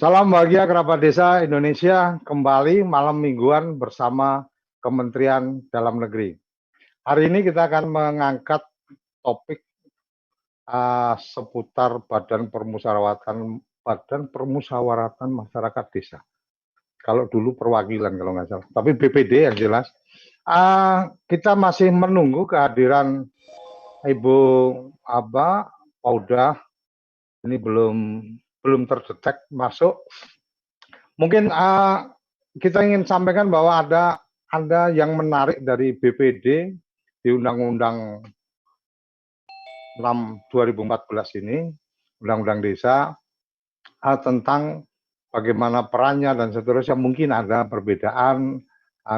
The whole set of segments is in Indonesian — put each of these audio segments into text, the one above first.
Salam bahagia kerabat desa Indonesia, kembali malam mingguan bersama Kementerian Dalam Negeri. Hari ini kita akan mengangkat topik seputar Badan Permusyawaratan Masyarakat Desa. Kalau dulu perwakilan kalau nggak salah, tapi BPD yang jelas. Kita masih menunggu kehadiran Ibu Paudah. Ini belum terdetek masuk. Mungkin kita ingin sampaikan bahwa ada yang menarik dari BPD di Undang-Undang 6 2014 ini, Undang-Undang Desa, tentang bagaimana perannya dan seterusnya. Mungkin ada perbedaan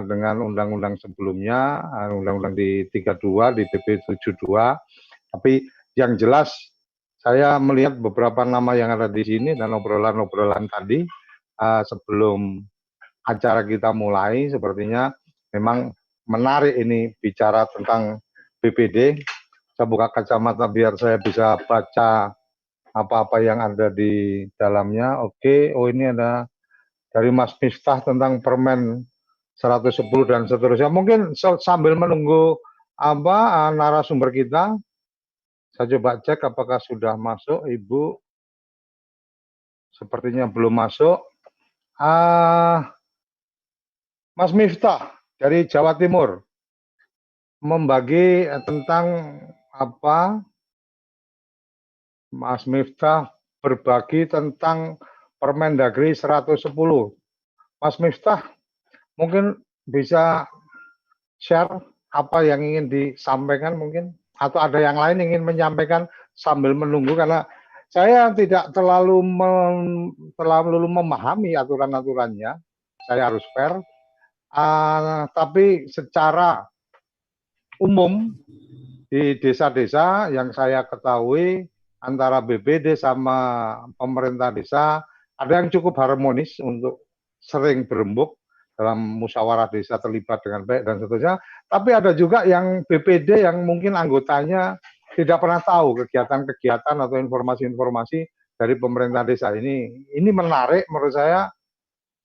dengan undang-undang sebelumnya, undang-undang di 32, di PP 72, tapi yang jelas saya melihat beberapa nama yang ada di sini dan obrolan-obrolan tadi sebelum acara kita mulai, sepertinya memang menarik ini bicara tentang BPD. Saya buka kacamata biar saya bisa baca apa-apa yang ada di dalamnya. Oke, ini ada dari Mas Miftah tentang Permen 110 dan seterusnya. Mungkin sambil menunggu narasumber kita, saya coba cek apakah sudah masuk. Ibu sepertinya belum masuk. Mas Miftah dari Jawa Timur membagi tentang apa? Mas Miftah berbagi tentang Permendagri 110. Mas Miftah mungkin bisa share apa yang ingin disampaikan mungkin, atau ada yang lain ingin menyampaikan sambil menunggu, karena saya tidak terlalu memahami aturan-aturannya. Saya harus fair, tapi secara umum di desa-desa yang saya ketahui antara BPD sama pemerintah desa ada yang cukup harmonis untuk sering berembuk dalam musyawarah desa, terlibat dengan baik dan seterusnya. Tapi ada juga yang BPD yang mungkin anggotanya tidak pernah tahu kegiatan-kegiatan atau informasi-informasi dari pemerintah desa ini. Ini menarik menurut saya,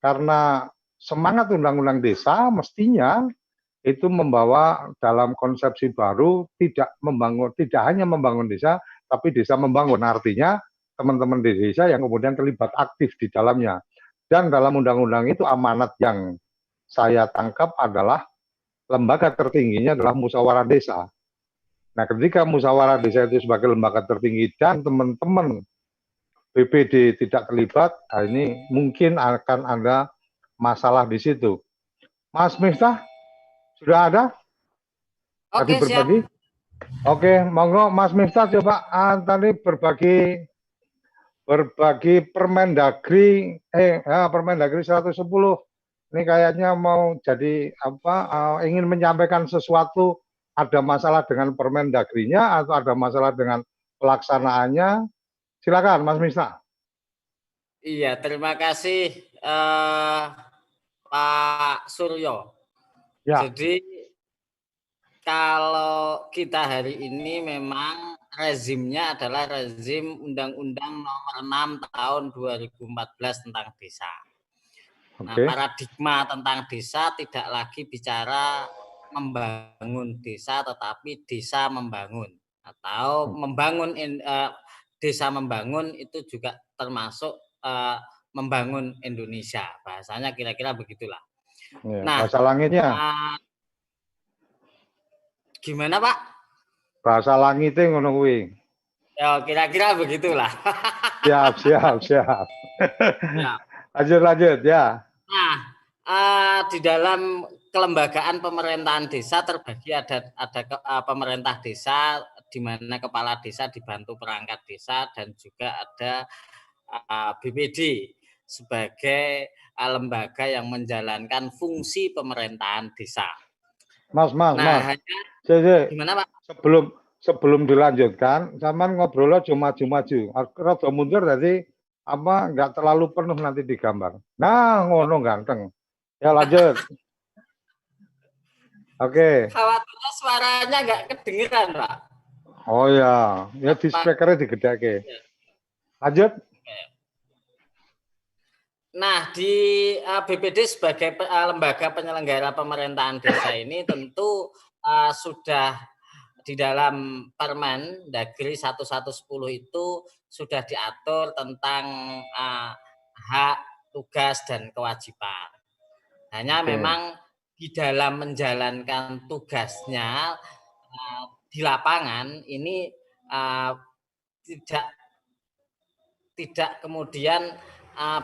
karena semangat Undang-Undang Desa mestinya itu membawa dalam konsepsi baru, tidak hanya membangun desa, tapi desa membangun. Artinya teman-teman di desa yang kemudian terlibat aktif di dalamnya. Dan dalam undang-undang itu amanat yang saya tangkap adalah lembaga tertingginya adalah musyawarah desa. Nah, ketika musyawarah desa itu sebagai lembaga tertinggi dan teman-teman BPD tidak terlibat, ini mungkin akan ada masalah di situ. Mas Miftah, sudah ada? Tadi berbagi? Siap. Oke, monggo Mas Miftah coba tadi berbagi Permendagri Permendagri 110. Ini kayaknya mau jadi ingin menyampaikan sesuatu, ada masalah dengan Permendagrinya atau ada masalah dengan pelaksanaannya. Silakan Mas Miftah. Iya, terima kasih Pak Suryo. Ya. Jadi kalau kita hari ini memang rezimnya adalah rezim Undang-Undang Nomor 6 Tahun 2014 tentang desa. Nah, paradigma tentang desa tidak lagi bicara membangun desa, tetapi desa membangun, atau membangun desa membangun itu juga termasuk membangun Indonesia. Bahasanya kira-kira begitulah. Ya, nah, bahasa langitnya gimana Pak? Bahasa langitnya ngono kuwi. Ya, kira-kira begitulah. Siap. Ya. Lanjut ya. Nah, di dalam kelembagaan pemerintahan desa terbagi ada pemerintah desa, di mana kepala desa dibantu perangkat desa, dan juga ada BPD sebagai lembaga yang menjalankan fungsi pemerintahan desa. Mas. Gimana Pak? Sebelum dilanjutkan, zaman ngobrolnya cuma maju. Rada mundur tadi nggak terlalu penuh nanti digambar. Nah, ngono ganteng. Ya lanjut. Oke. Khawatirnya suaranya nggak kedengeran, Pak. Oh ya di speakernya digedake. Lanjut. Nah, di BPD sebagai lembaga penyelenggara pemerintahan desa ini tentu sudah di dalam Permen Dagri 1110 itu sudah diatur tentang hak, tugas, dan kewajiban. Hanya memang di dalam menjalankan tugasnya di lapangan ini tidak kemudian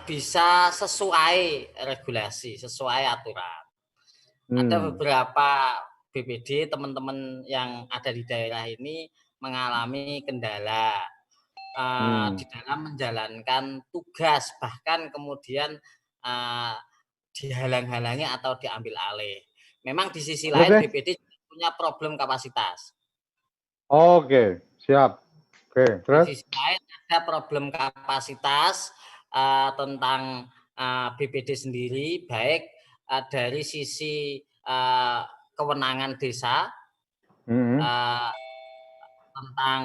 bisa sesuai regulasi, sesuai aturan. Ada beberapa BPD, teman-teman yang ada di daerah ini mengalami kendala di dalam menjalankan tugas, bahkan kemudian dihalang-halangi atau diambil alih. Memang di sisi lain BPD punya problem kapasitas. Oke, siap. Oke, terus? Di sisi lain ada problem kapasitas tentang BPD sendiri, baik dari sisi kewenangan desa, tentang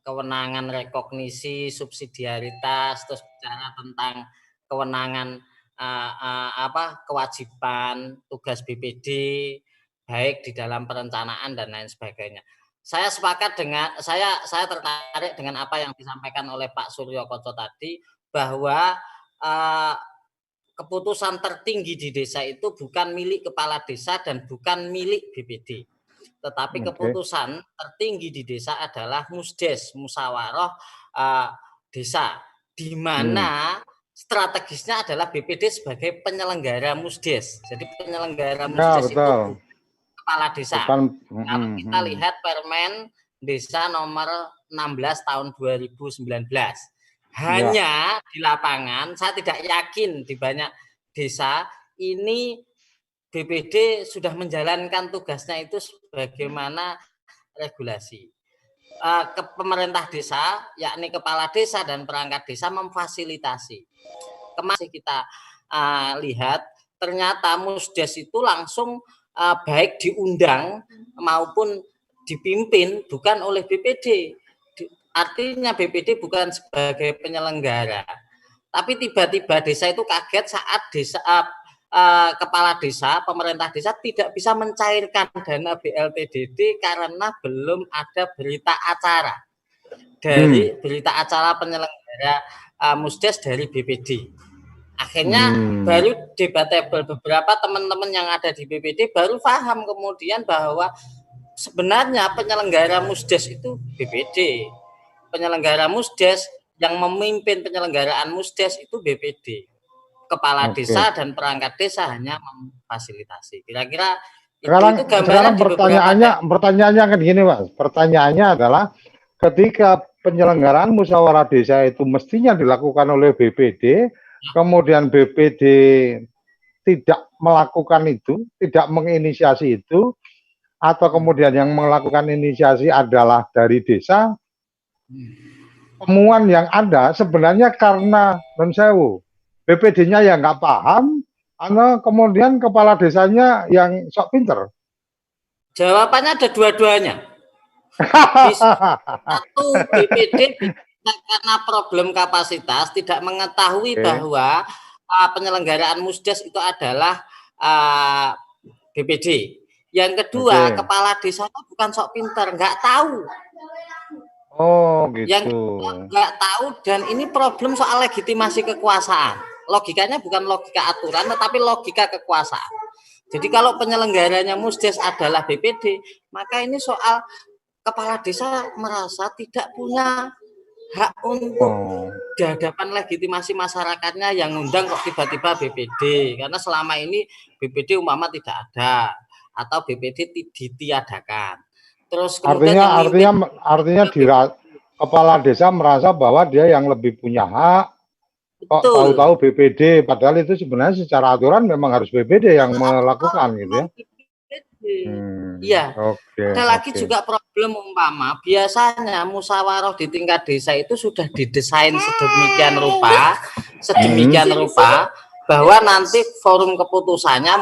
kewenangan rekognisi, subsidiaritas, terus bicara tentang kewenangan kewajiban tugas BPD, baik di dalam perencanaan dan lain sebagainya. Saya sepakat dengan saya tertarik dengan apa yang disampaikan oleh Pak Suryo Koco tadi, bahwa keputusan tertinggi di desa itu bukan milik kepala desa dan bukan milik BPD. Tetapi keputusan tertinggi di desa adalah Musdes, musyawarah desa, di mana strategisnya adalah BPD sebagai penyelenggara Musdes. Jadi penyelenggara Musdes itu kepala desa. Kalau kita lihat Permen Desa nomor 16 tahun 2019. Hanya di lapangan, saya tidak yakin di banyak desa ini BPD sudah menjalankan tugasnya itu sebagaimana regulasi. Pemerintah desa, yakni kepala desa dan perangkat desa memfasilitasi. Kemarin kita lihat, ternyata Musdes itu langsung baik diundang maupun dipimpin bukan oleh BPD. Artinya BPD bukan sebagai penyelenggara. Tapi tiba-tiba desa itu kaget saat kepala desa, pemerintah desa tidak bisa mencairkan dana BLTDD karena belum ada berita acara dari berita acara penyelenggara Musdes dari BPD. Akhirnya baru debatable, beberapa teman-teman yang ada di BPD baru paham kemudian bahwa sebenarnya penyelenggara Musdes itu BPD. Penyelenggara Musdes yang memimpin penyelenggaraan Musdes itu BPD. Kepala desa dan perangkat desa hanya memfasilitasi. Kira-kira itu gambaran. Sekarang pertanyaannya kan gini, Mas. Pertanyaannya adalah ketika penyelenggaraan musyawarah desa itu mestinya dilakukan oleh BPD, kemudian BPD tidak melakukan itu, tidak menginisiasi itu, atau kemudian yang melakukan inisiasi adalah dari desa, temuan yang ada sebenarnya karena non-sewu, BPD-nya yang nggak paham, atau kemudian kepala desanya yang sok pinter? Jawabannya ada dua-duanya. Satu, BPD karena problem kapasitas tidak mengetahui bahwa penyelenggaraan Musdes itu adalah BPD. Yang kedua, kepala desa itu bukan sok pinter, nggak tahu. Oh, gitu. Yang nggak tahu, dan ini problem soal legitimasi kekuasaan. Logikanya bukan logika aturan, tetapi logika kekuasaan. Jadi kalau penyelenggaranya Musdes adalah BPD, maka ini soal kepala desa merasa tidak punya hak untuk di hadapan legitimasi masyarakatnya yang undang kok tiba-tiba BPD, karena selama ini BPD umpama tidak ada atau BPD ditiadakan. Terus kemudian artinya kepala desa merasa bahwa dia yang lebih punya hak, kok tahu-tahu BPD, padahal itu sebenarnya secara aturan memang harus BPD yang melakukan gitu ya. Iya. Ada lagi juga problem umpama biasanya musyawarah di tingkat desa itu sudah didesain sedemikian rupa bahwa nanti forum keputusannya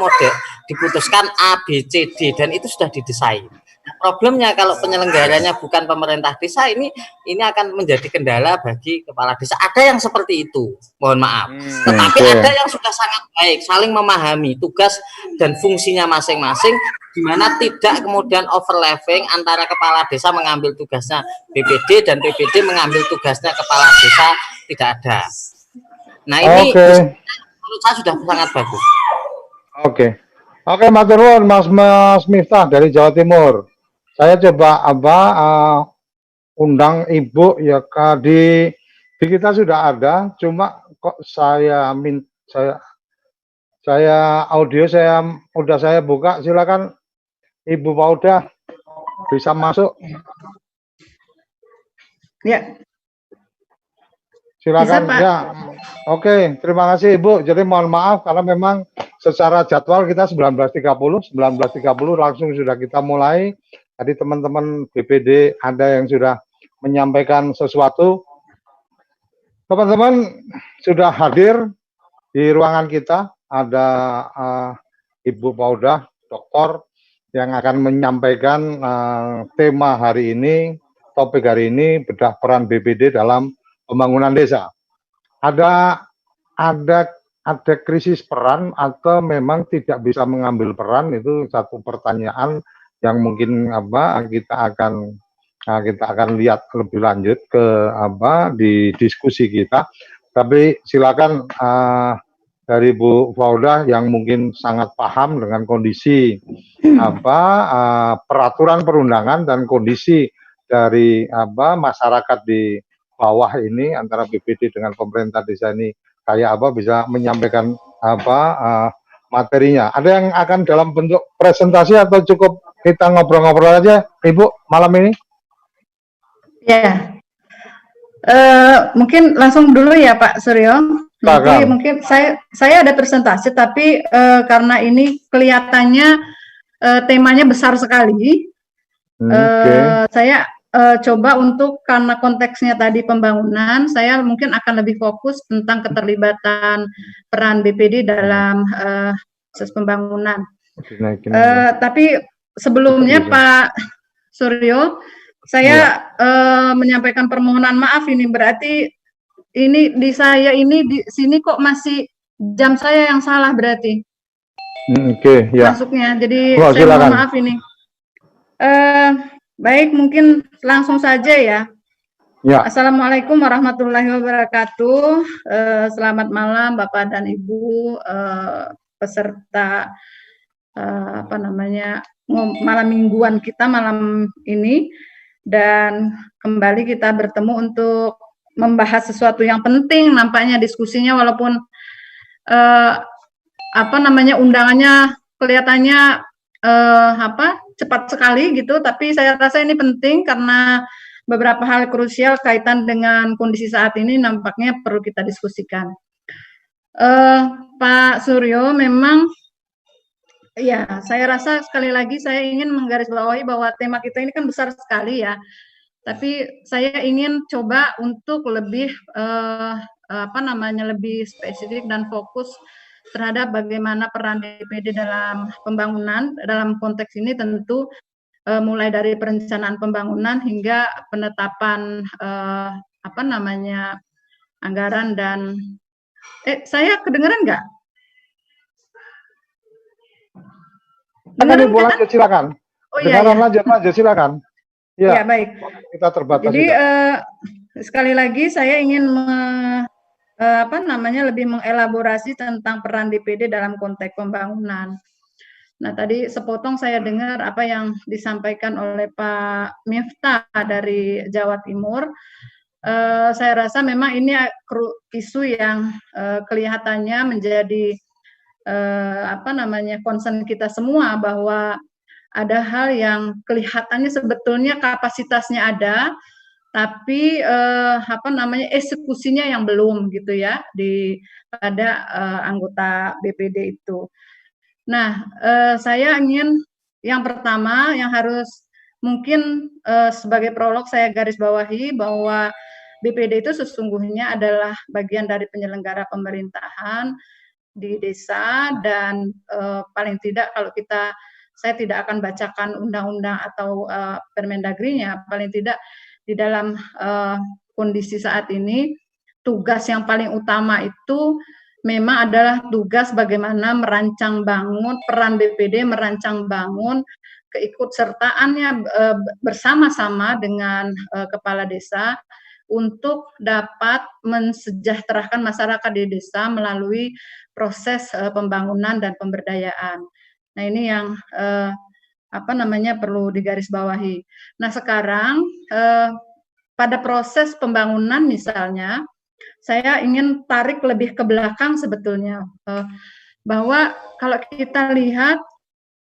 diputuskan A, B, C, D dan itu sudah didesain. Nah, problemnya kalau penyelenggaranya bukan pemerintah desa ini akan menjadi kendala bagi kepala desa. Ada yang seperti itu, mohon maaf. Tetapi ada yang sudah sangat baik, saling memahami tugas dan fungsinya masing-masing, di mana tidak kemudian overlapping antara kepala desa mengambil tugasnya BPD dan BPD mengambil tugasnya kepala desa, tidak ada. Nah ini menurut saya sudah sangat bagus. Oke, matur nuwun Mas Miftah dari Jawa Timur. Saya coba undang Ibu ya, di kita sudah ada, cuma kok saya audio udah saya buka, silakan Ibu Paudah bisa masuk. Ya. Silakan bisa, ya. Oke, terima kasih Ibu. Jadi mohon maaf karena memang secara jadwal kita 19.30 langsung sudah kita mulai. Tadi teman-teman BPD ada yang sudah menyampaikan sesuatu. Teman-teman sudah hadir di ruangan kita, ada Ibu Paudah, dokter yang akan menyampaikan tema hari ini, topik hari ini, bedah peran BPD dalam pembangunan desa. Ada krisis peran atau memang tidak bisa mengambil peran, itu satu pertanyaan yang mungkin kita akan lihat lebih lanjut di diskusi kita. Tapi silakan dari Bu Paudah yang mungkin sangat paham dengan kondisi peraturan perundangan dan kondisi dari masyarakat di bawah ini antara BPD dengan pemerintah desa ini kayak bisa menyampaikan materinya. Ada yang akan dalam bentuk presentasi atau cukup kita ngobrol-ngobrol aja, Ibu, malam ini? Ya, mungkin langsung dulu ya Pak Suryo. Nanti mungkin saya ada presentasi, tapi karena ini kelihatannya temanya besar sekali, saya coba untuk, karena konteksnya tadi pembangunan, saya mungkin akan lebih fokus tentang keterlibatan peran BPD dalam proses pembangunan. Tapi sebelumnya Pak Suryo, saya menyampaikan permohonan maaf ini, berarti ini di sini kok masih jam saya yang salah berarti. Masuknya. Jadi saya mohon maaf ini. Baik, mungkin langsung saja ya. Assalamualaikum warahmatullahi wabarakatuh. Selamat malam Bapak dan Ibu peserta malam mingguan kita malam ini, dan kembali kita bertemu untuk membahas sesuatu yang penting. Nampaknya diskusinya walaupun undangannya kelihatannya cepat sekali gitu, tapi saya rasa ini penting karena beberapa hal krusial kaitan dengan kondisi saat ini nampaknya perlu kita diskusikan. Pak Suryo, memang ya, saya rasa sekali lagi saya ingin menggarisbawahi bahwa tema kita ini kan besar sekali ya. Tapi saya ingin coba untuk lebih lebih spesifik dan fokus terhadap bagaimana peran BPD dalam pembangunan. Dalam konteks ini tentu mulai dari perencanaan pembangunan hingga penetapan anggaran dan saya kedengeran nggak? Ibu lanjut, silakan. Oh iya. Lanjut silakan. Ya, baik. Kita terbatas. Jadi sekali lagi saya ingin lebih mengelaborasi tentang peran DPD dalam konteks pembangunan. Nah, tadi sepotong saya dengar apa yang disampaikan oleh Pak Miftah dari Jawa Timur. Saya rasa memang ini isu yang kelihatannya menjadi concern kita semua, bahwa ada hal yang kelihatannya sebetulnya kapasitasnya ada, tapi eksekusinya yang belum gitu ya pada anggota BPD itu. Nah, saya ingin yang pertama yang harus mungkin sebagai prolog saya garis bawahi bahwa BPD itu sesungguhnya adalah bagian dari penyelenggara pemerintahan di desa, dan paling tidak kalau saya tidak akan bacakan undang-undang atau Permendagrinya, paling tidak di dalam kondisi saat ini tugas yang paling utama itu memang adalah tugas bagaimana merancang bangun, peran BPD merancang bangun keikutsertaannya bersama-sama dengan kepala desa untuk dapat mensejahterakan masyarakat di desa melalui proses pembangunan dan pemberdayaan. Nah, ini yang perlu digarisbawahi. Nah, sekarang pada proses pembangunan misalnya, saya ingin tarik lebih ke belakang sebetulnya, bahwa kalau kita lihat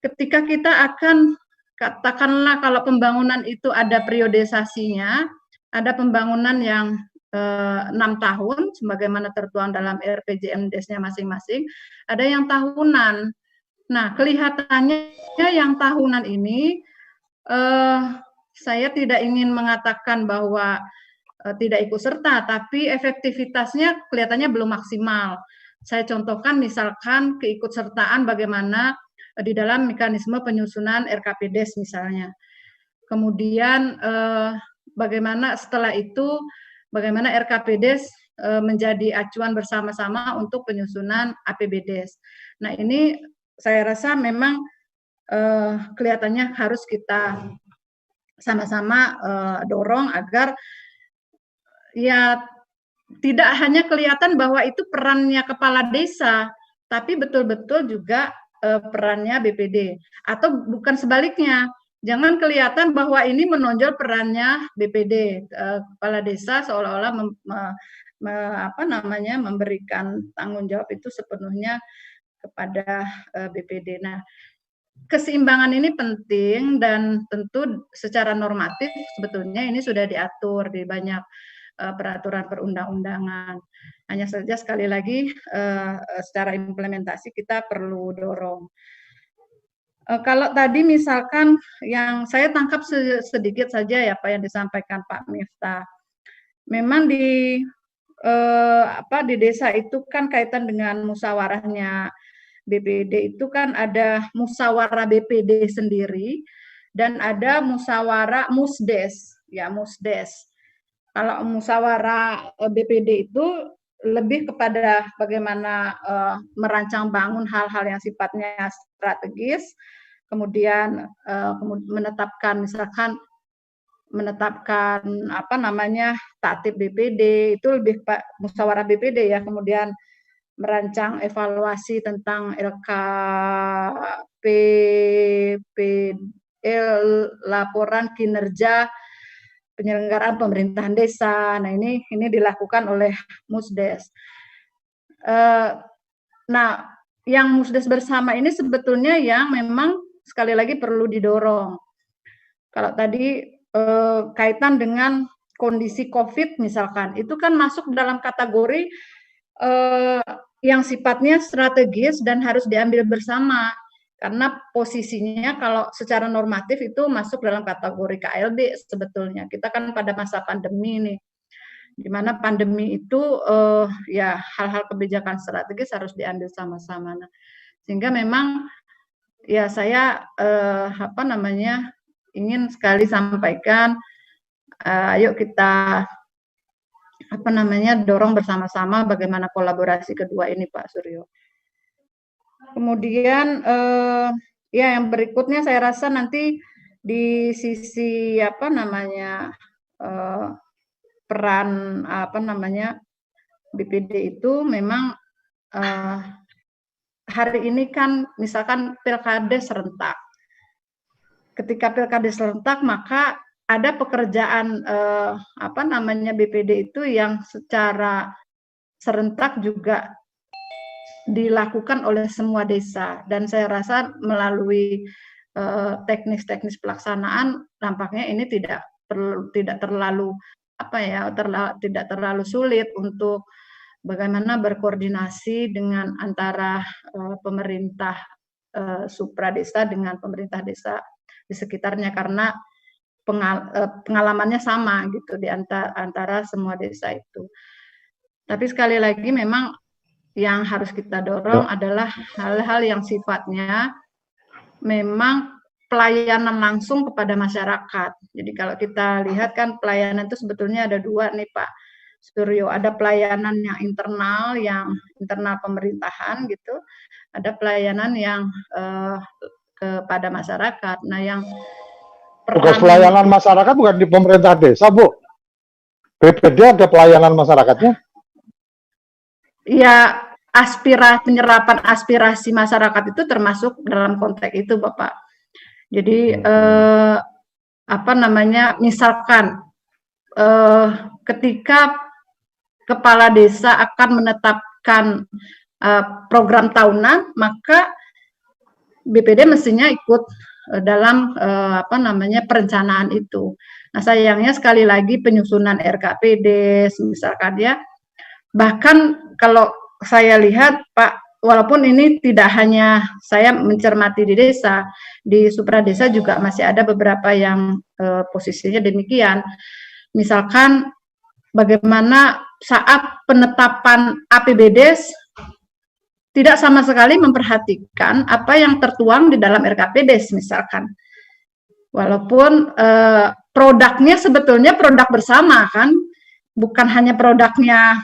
ketika kita akan, katakanlah kalau pembangunan itu ada periodisasinya, ada pembangunan yang 6 tahun, sebagaimana tertuang dalam RPJMDes-nya masing-masing, ada yang tahunan. Nah, kelihatannya yang tahunan ini, saya tidak ingin mengatakan bahwa tidak ikut serta, tapi efektivitasnya kelihatannya belum maksimal. Saya contohkan misalkan keikutsertaan bagaimana di dalam mekanisme penyusunan RKPDes misalnya. Kemudian bagaimana setelah itu, bagaimana RKPDes menjadi acuan bersama-sama untuk penyusunan APBDes. Nah, ini saya rasa memang kelihatannya harus kita sama-sama dorong agar ya tidak hanya kelihatan bahwa itu perannya kepala desa, tapi betul-betul juga perannya BPD. Atau bukan sebaliknya, jangan kelihatan bahwa ini menonjol perannya BPD, kepala desa seolah-olah memberikan tanggung jawab itu sepenuhnya kepada BPD. Nah, keseimbangan ini penting dan tentu secara normatif sebetulnya ini sudah diatur di banyak peraturan perundang-undangan. Hanya saja sekali lagi secara implementasi kita perlu dorong. Kalau tadi misalkan yang saya tangkap sedikit saja ya Pak yang disampaikan Pak Miftah. Memang di desa itu kan kaitan dengan musyawarahnya BPD itu kan ada musyawarah BPD sendiri dan ada musyawarah musdes, ya musdes. Kalau musyawarah BPD itu lebih kepada bagaimana merancang bangun hal-hal yang sifatnya strategis, kemudian menetapkan misalkan tatib BPD itu lebih musyawarah BPD ya, kemudian merancang evaluasi tentang laporan kinerja penyelenggaraan pemerintahan desa. Nah, ini dilakukan oleh Musdes. Nah, yang Musdes bersama ini sebetulnya yang memang sekali lagi perlu didorong. Kalau tadi kaitan dengan kondisi COVID misalkan, itu kan masuk dalam kategori yang sifatnya strategis dan harus diambil bersama. Karena posisinya kalau secara normatif itu masuk dalam kategori KLB sebetulnya. Kita kan pada masa pandemi nih, di mana pandemi itu ya hal-hal kebijakan strategis harus diambil sama-sama. Nah, sehingga memang ya saya ingin sekali sampaikan, ayo kita dorong bersama-sama bagaimana kolaborasi kedua ini Pak Suryo. Kemudian ya yang berikutnya saya rasa nanti di sisi peran BPD itu memang hari ini kan misalkan pilkada serentak. Ketika pilkada serentak maka ada pekerjaan BPD itu yang secara serentak juga dilakukan oleh semua desa, dan saya rasa melalui teknis-teknis pelaksanaan nampaknya ini tidak terlalu tidak terlalu sulit untuk bagaimana berkoordinasi dengan antara pemerintah supradesa dengan pemerintah desa di sekitarnya, karena pengalamannya sama gitu di antara semua desa itu. Tapi sekali lagi memang yang harus kita dorong adalah hal-hal yang sifatnya memang pelayanan langsung kepada masyarakat. Jadi kalau kita lihat kan pelayanan itu sebetulnya ada dua nih Pak Suryo. Ada pelayanan yang internal pemerintahan gitu. Ada pelayanan yang kepada masyarakat. Nah yang tugas pelayanan masyarakat bukan di pemerintah desa, Bu. BPD ada pelayanan masyarakatnya? Ya, penyerapan aspirasi masyarakat itu termasuk dalam konteks itu, Bapak. Jadi misalkan ketika kepala desa akan menetapkan program tahunan, maka BPD mestinya ikut dalam perencanaan itu. Nah, sayangnya sekali lagi penyusunan RKPD misalkan ya, bahkan kalau saya lihat Pak, walaupun ini tidak hanya saya mencermati di desa, di Supra Desa juga masih ada beberapa yang posisinya demikian. Misalkan bagaimana saat penetapan APBD tidak sama sekali memperhatikan apa yang tertuang di dalam RKPD misalkan. Walaupun produknya sebetulnya produk bersama kan, bukan hanya produknya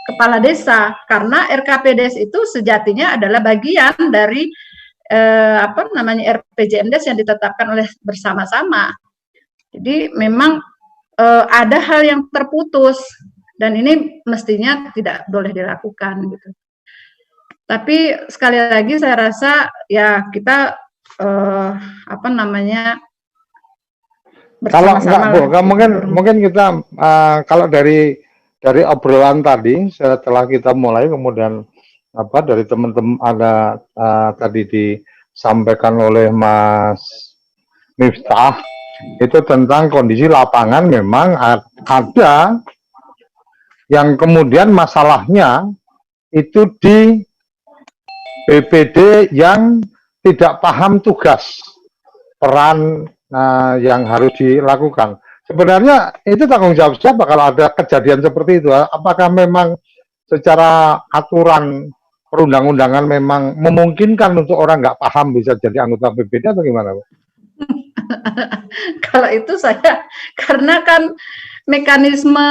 kepala desa, karena RKPD itu sejatinya adalah bagian dari RPJMD yang ditetapkan oleh bersama-sama. Jadi memang ada hal yang terputus dan ini mestinya tidak boleh dilakukan gitu. Tapi sekali lagi saya rasa ya kita kalau enggak Bu, mungkin kita kalau dari obrolan tadi setelah kita mulai kemudian dari teman-teman ada tadi disampaikan oleh Mas Miftah itu tentang kondisi lapangan memang ada yang kemudian masalahnya itu di BPD yang tidak paham tugas peran yang harus dilakukan. Sebenarnya itu tanggung jawab siapa kalau ada kejadian seperti itu? Apakah memang secara aturan perundang-undangan memang memungkinkan untuk orang nggak paham bisa jadi anggota BPD atau gimana, Bu? Kalau itu saya, karena kan mekanisme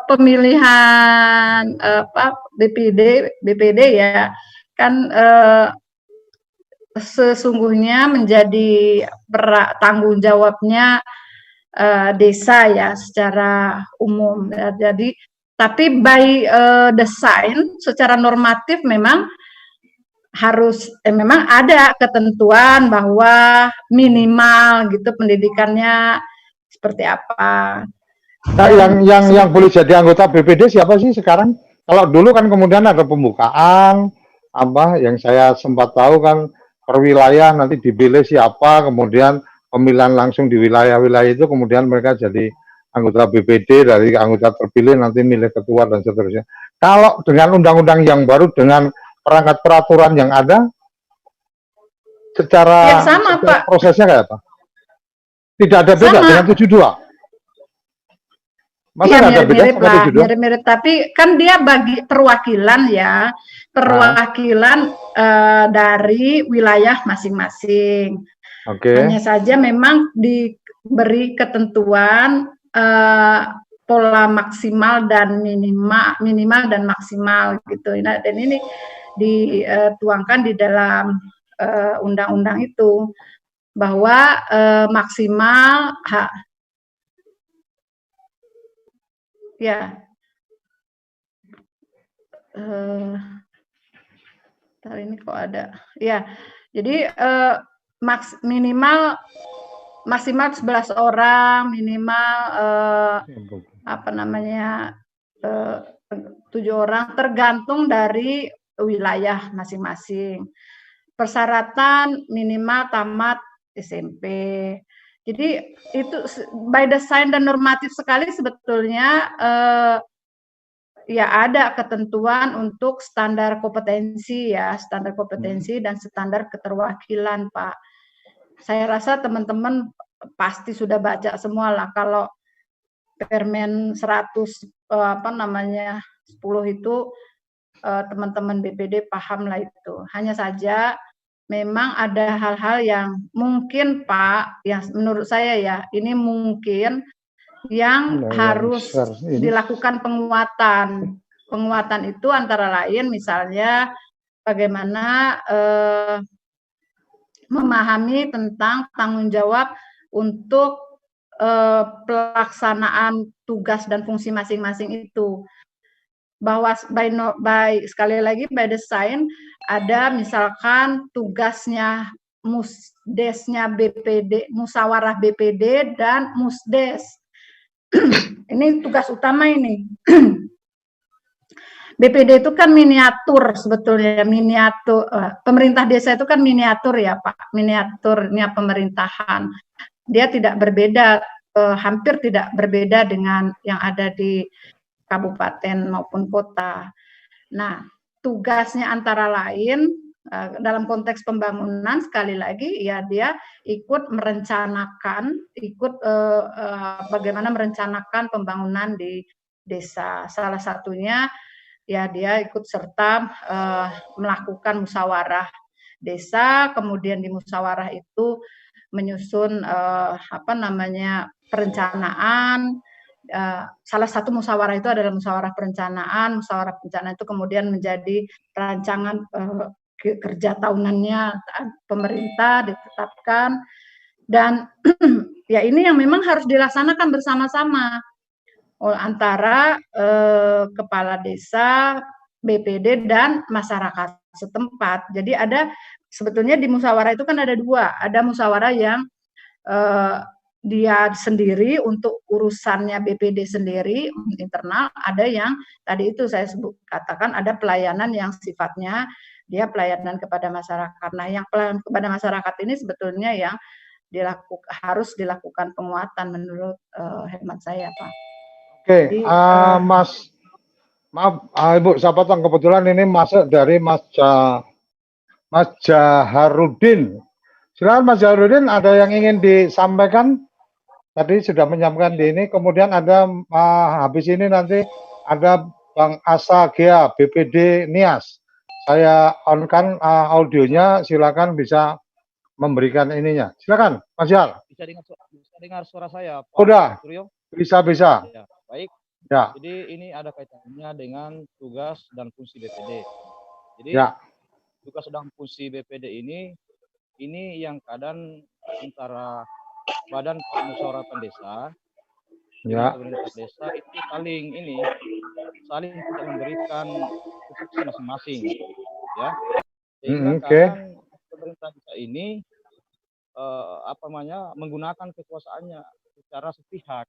pemilihan BPD ya kan sesungguhnya menjadi tanggung jawabnya desa ya secara umum ya. Jadi tapi by design secara normatif memang harus memang ada ketentuan bahwa minimal gitu pendidikannya seperti apa. Nah, yang boleh jadi anggota BPD siapa sih sekarang? Kalau dulu kan kemudian ada pembukaan yang saya sempat tahu kan per wilayah nanti dipilih siapa, kemudian pemilihan langsung di wilayah-wilayah itu kemudian mereka jadi anggota BPD, dari anggota terpilih nanti milih ketua dan seterusnya. Kalau dengan undang-undang yang baru dengan perangkat peraturan yang ada secara sama, Pak. Prosesnya kayak apa? Tidak ada beda sama dengan 72. Masa iya, mirip-mirip lah, mirip-mirip. Tapi kan dia bagi perwakilan ya, dari wilayah masing-masing. Hanya saja memang diberi ketentuan pola maksimal dan minimal dan maksimal gitu. Nah, dan ini dituangkan di dalam undang-undang itu bahwa maksimal ini kok ada ya. Jadi maksimal 11 orang, minimal 7 orang, tergantung dari wilayah masing-masing. Persyaratan minimal tamat SMP. Jadi itu by design dan normatif sekali sebetulnya ya ada ketentuan untuk standar kompetensi ya, standar kompetensi dan standar keterwakilan, Pak. Saya rasa teman-teman pasti sudah baca semua lah kalau Permen 100 apa namanya 10 itu teman-teman BPD paham lah itu. Hanya saja memang ada hal-hal yang mungkin Pak, yang menurut saya ya, ini mungkin yang harus dilakukan penguatan. Penguatan itu antara lain misalnya bagaimana memahami tentang tanggung jawab untuk pelaksanaan tugas dan fungsi masing-masing itu. Bahwa sekali lagi by design ada misalkan tugasnya musdesnya BPD, musyawarah BPD dan musdes. Ini tugas utama ini. BPD itu kan miniatur sebetulnya, miniatur pemerintah desa itu kan miniatur ya Pak, miniaturnya pemerintahan. Dia tidak berbeda, hampir tidak berbeda dengan yang ada di kabupaten maupun kota. Nah, tugasnya antara lain dalam konteks pembangunan sekali lagi ya dia ikut merencanakan, ikut bagaimana merencanakan pembangunan di desa. Salah satunya ya dia ikut serta melakukan musyawarah desa, kemudian di musyawarah itu menyusun apa namanya perencanaan. Salah satu musyawarah itu adalah musyawarah perencanaan. Musyawarah perencanaan itu kemudian menjadi rancangan kerja tahunannya pemerintah ditetapkan, dan ya ini yang memang harus dilaksanakan bersama-sama antara kepala desa, BPD dan masyarakat setempat. Jadi ada sebetulnya di musyawarah itu kan ada dua, ada musyawarah yang dia sendiri untuk urusannya BPD sendiri internal, ada yang tadi itu saya katakan ada pelayanan yang sifatnya dia pelayanan kepada masyarakat. Nah, yang pelayanan kepada masyarakat ini sebetulnya yang harus dilakukan penguatan menurut hemat saya, Pak. Oke, Mas, maaf Ibu, saya potong, kebetulan ini masuk dari Mas Jaharudin. Silakan Mas Jaharudin, ada yang ingin disampaikan? Tadi sudah menyampaikan di ini, kemudian ada habis ini nanti ada Bang Asa Gea, BPD Nias. Saya on-kan audionya, silakan bisa memberikan ininya. Silakan, Mas Jal. Bisa dengar suara saya, Pak Udah, Suryo? Bisa. Ya, baik. Ya. Jadi ini ada kaitannya dengan tugas dan fungsi BPD. Jadi ya. Tugas dan fungsi BPD ini yang kadang antara Badan Permusyawaratan Desa dengan pemerintah desa itu saling tidak memberikan tupoksi masing-masing, ya. Sehingga kadang pemerintah desa ini menggunakan kekuasaannya secara sepihak,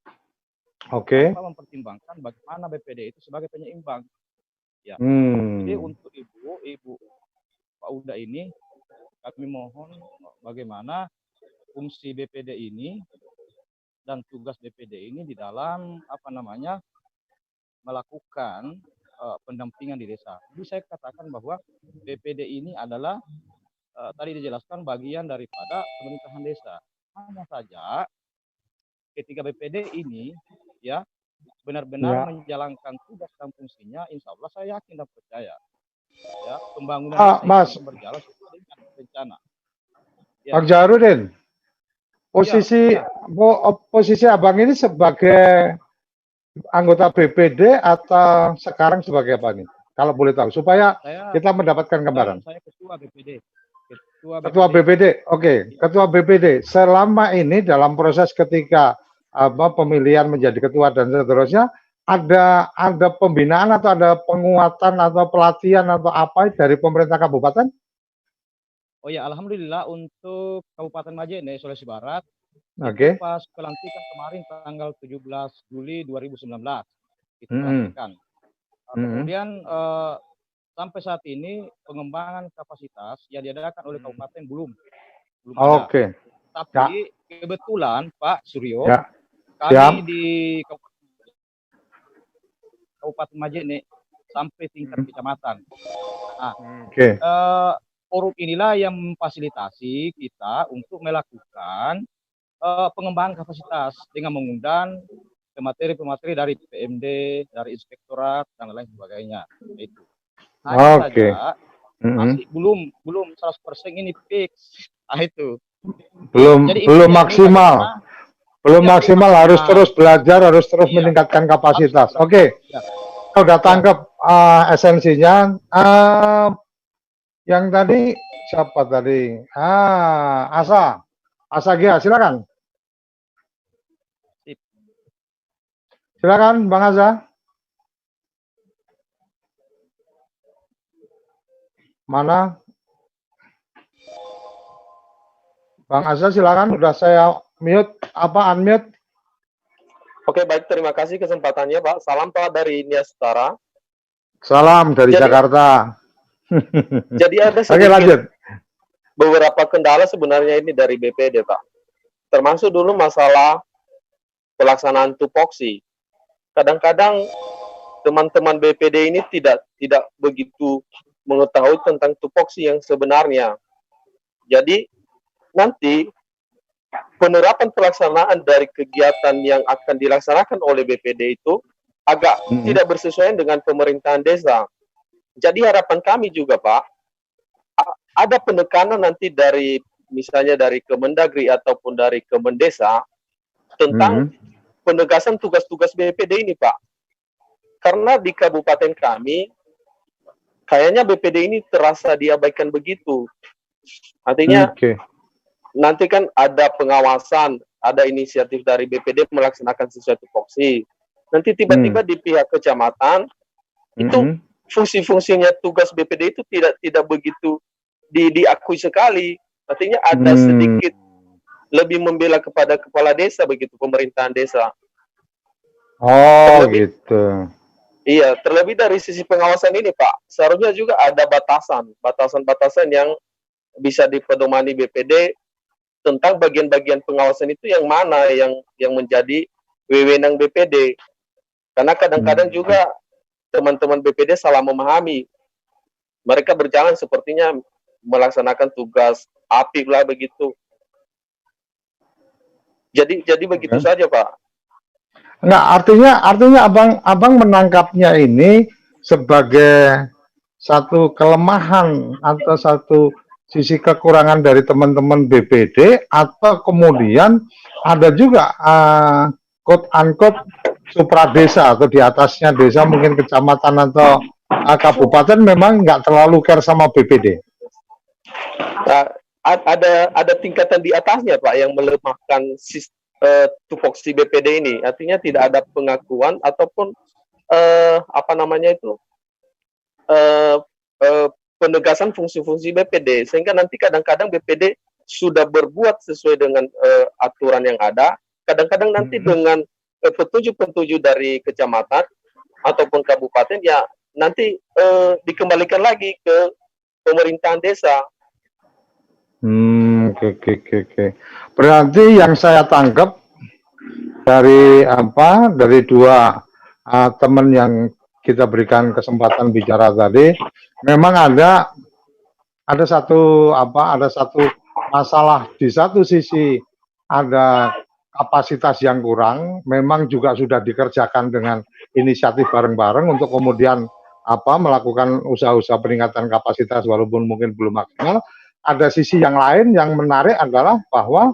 tanpa mempertimbangkan bagaimana BPD itu sebagai penyeimbang, ya. Jadi untuk ibu Pak Uda ini, kami mohon bagaimana fungsi BPD ini dan tugas BPD ini di dalam melakukan pendampingan di desa. Jadi saya katakan bahwa BPD ini adalah tadi dijelaskan bagian daripada pemerintahan desa. Hanya saja ketika BPD ini ya benar-benar menjalankan tugas dan fungsinya, insya Allah saya yakin dan percaya ya pembangunan desa itu berjalan sesuai dengan rencana. Ya. Bang Jaharudin, posisi Abang ini sebagai anggota BPD atau sekarang sebagai apa nih? Kalau boleh tahu, supaya kita mendapatkan gambaran. Saya ketua BPD. Ketua BPD, oke. Ketua BPD. Selama ini dalam proses ketika pemilihan menjadi ketua dan seterusnya, ada pembinaan atau ada penguatan atau pelatihan atau apa dari pemerintah kabupaten? Oh ya, alhamdulillah untuk Kabupaten Majene, Sulawesi Barat, itu pas pelantikan kemarin tanggal 17 Juli 2019 itu pelantikan. Kemudian sampai saat ini pengembangan kapasitas yang diadakan oleh kabupaten belum ada. Tapi kebetulan Pak Suryo, kami di Kabupaten Majene sampai tingkat kecamatan. Nah, forum inilah yang memfasilitasi kita untuk melakukan pengembangan kapasitas dengan mengundang pemateri dari PMD, dari inspektorat dan lain sebagainya. Itu. Hanya saja masih belum 100% ini fix. Nah, itu. Belum maksimal. Belum maksimal, harus terus belajar, harus terus meningkatkan kapasitas. Oke. Udah tangkap esensinya. Yang tadi siapa tadi? Asa Gia, silakan. Silakan Bang Asa. Mana? Bang Asa silakan, udah saya mute unmute. Oke, baik, terima kasih kesempatannya, Pak. Salam Pak dari Nias Utara. Salam dari Jakarta. Jadi ada sedikit beberapa kendala sebenarnya ini dari BPD, Pak. Termasuk dulu masalah pelaksanaan tupoksi. Kadang-kadang teman-teman BPD ini tidak begitu mengetahui tentang tupoksi yang sebenarnya. Jadi nanti penerapan pelaksanaan dari kegiatan yang akan dilaksanakan oleh BPD itu agak tidak bersesuaian dengan pemerintahan desa. Jadi harapan kami juga, Pak, ada penekanan nanti dari misalnya dari Kemendagri ataupun dari Kemendesa tentang penegasan tugas-tugas BPD ini, Pak. Karena di kabupaten kami kayaknya BPD ini terasa diabaikan begitu. Artinya nanti kan ada pengawasan, ada inisiatif dari BPD melaksanakan sesuatu tupoksi. Nanti tiba-tiba di pihak kecamatan itu fungsi-fungsinya tugas BPD itu tidak begitu diakui sekali. Artinya ada sedikit lebih membela kepada kepala desa begitu, pemerintahan desa. Terlebih, gitu. Iya, terlebih dari sisi pengawasan ini, Pak, seharusnya juga ada batasan-batasan yang bisa dipedomani BPD tentang bagian-bagian pengawasan itu yang mana yang menjadi wewenang BPD. Karena kadang-kadang juga teman-teman BPD salah memahami. Mereka berjalan sepertinya melaksanakan tugas apik lah begitu. Jadi begitu saja, Pak. Nah, artinya abang menangkapnya ini sebagai satu kelemahan atau satu sisi kekurangan dari teman-teman BPD, atau kemudian ada juga quote unquote supradesa atau di atasnya desa, mungkin kecamatan atau kabupaten memang nggak terlalu care sama BPD. Nah, ada tingkatan di atasnya, Pak, yang melemahkan tupoksi BPD ini. Artinya tidak ada pengakuan ataupun penegasan fungsi-fungsi BPD, sehingga nanti kadang-kadang BPD sudah berbuat sesuai dengan aturan yang ada, kadang-kadang nanti dengan petunjuk-petunjuk dari kecamatan ataupun kabupaten, ya nanti dikembalikan lagi ke pemerintahan desa. Oke. Berarti yang saya tangkap dari dua teman yang kita berikan kesempatan bicara tadi, memang ada satu masalah. Di satu sisi ada kapasitas yang kurang, memang juga sudah dikerjakan dengan inisiatif bareng-bareng untuk kemudian melakukan usaha-usaha peningkatan kapasitas walaupun mungkin belum maksimal. Ada sisi yang lain yang menarik adalah bahwa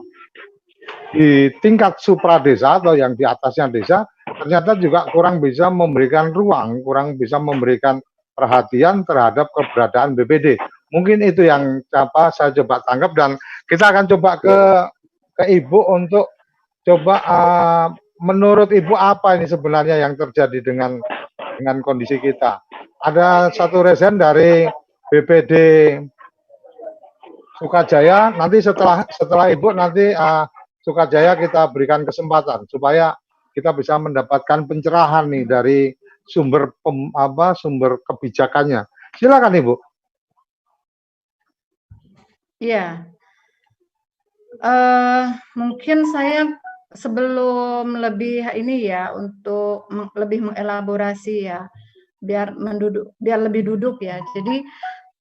di tingkat supradesa atau yang di atasnya desa ternyata juga kurang bisa memberikan ruang, kurang bisa memberikan perhatian terhadap keberadaan BPD. Mungkin itu yang saya coba tangkap, dan kita akan coba ke Ibu untuk coba menurut Ibu apa ini sebenarnya yang terjadi dengan kondisi kita. Ada satu resen dari BPD Sukajaya, nanti setelah Ibu nanti Sukajaya kita berikan kesempatan supaya kita bisa mendapatkan pencerahan nih dari sumber kebijakannya. Silakan Ibu. Iya. Mungkin saya sebelum lebih ini ya, untuk lebih mengelaborasi ya, biar lebih duduk ya. Jadi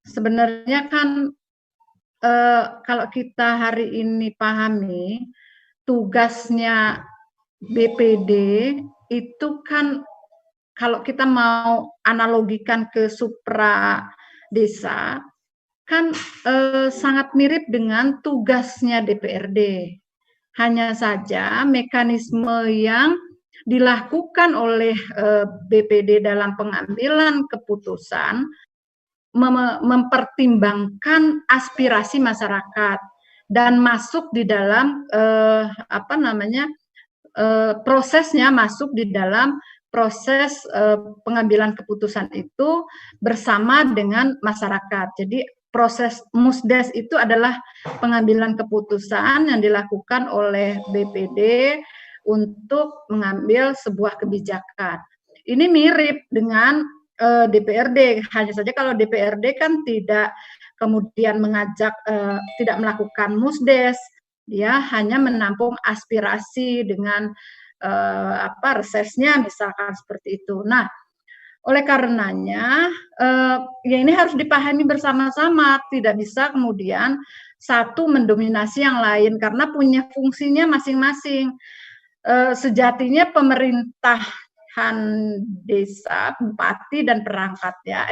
sebenarnya kan kalau kita hari ini pahami tugasnya BPD itu kan kalau kita mau analogikan ke supra desa, kan sangat mirip dengan tugasnya DPRD. Hanya saja mekanisme yang dilakukan oleh BPD dalam pengambilan keputusan mempertimbangkan aspirasi masyarakat dan masuk di dalam prosesnya, masuk di dalam proses pengambilan keputusan itu bersama dengan masyarakat. Jadi proses musdes itu adalah pengambilan keputusan yang dilakukan oleh BPD untuk mengambil sebuah kebijakan. Ini mirip dengan DPRD, hanya saja kalau DPRD kan tidak kemudian mengajak, tidak melakukan musdes, dia hanya menampung aspirasi dengan resesnya misalkan seperti itu. Nah, oleh karenanya ya ini harus dipahami bersama-sama, tidak bisa kemudian satu mendominasi yang lain karena punya fungsinya masing-masing. Sejatinya pemerintahan desa, bupati dan perangkatnya,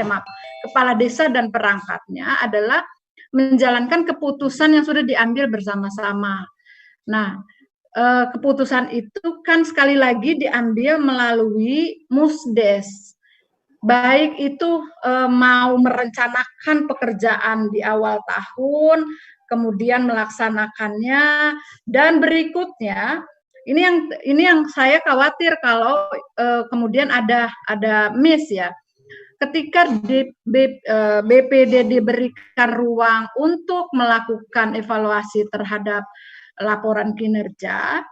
kepala desa dan perangkatnya adalah menjalankan keputusan yang sudah diambil bersama-sama. Nah, keputusan itu kan sekali lagi diambil melalui musdes. Baik itu mau merencanakan pekerjaan di awal tahun, kemudian melaksanakannya, dan berikutnya ini yang saya khawatir kalau kemudian ada miss ya. Ketika BPD diberikan ruang untuk melakukan evaluasi terhadap laporan kinerja,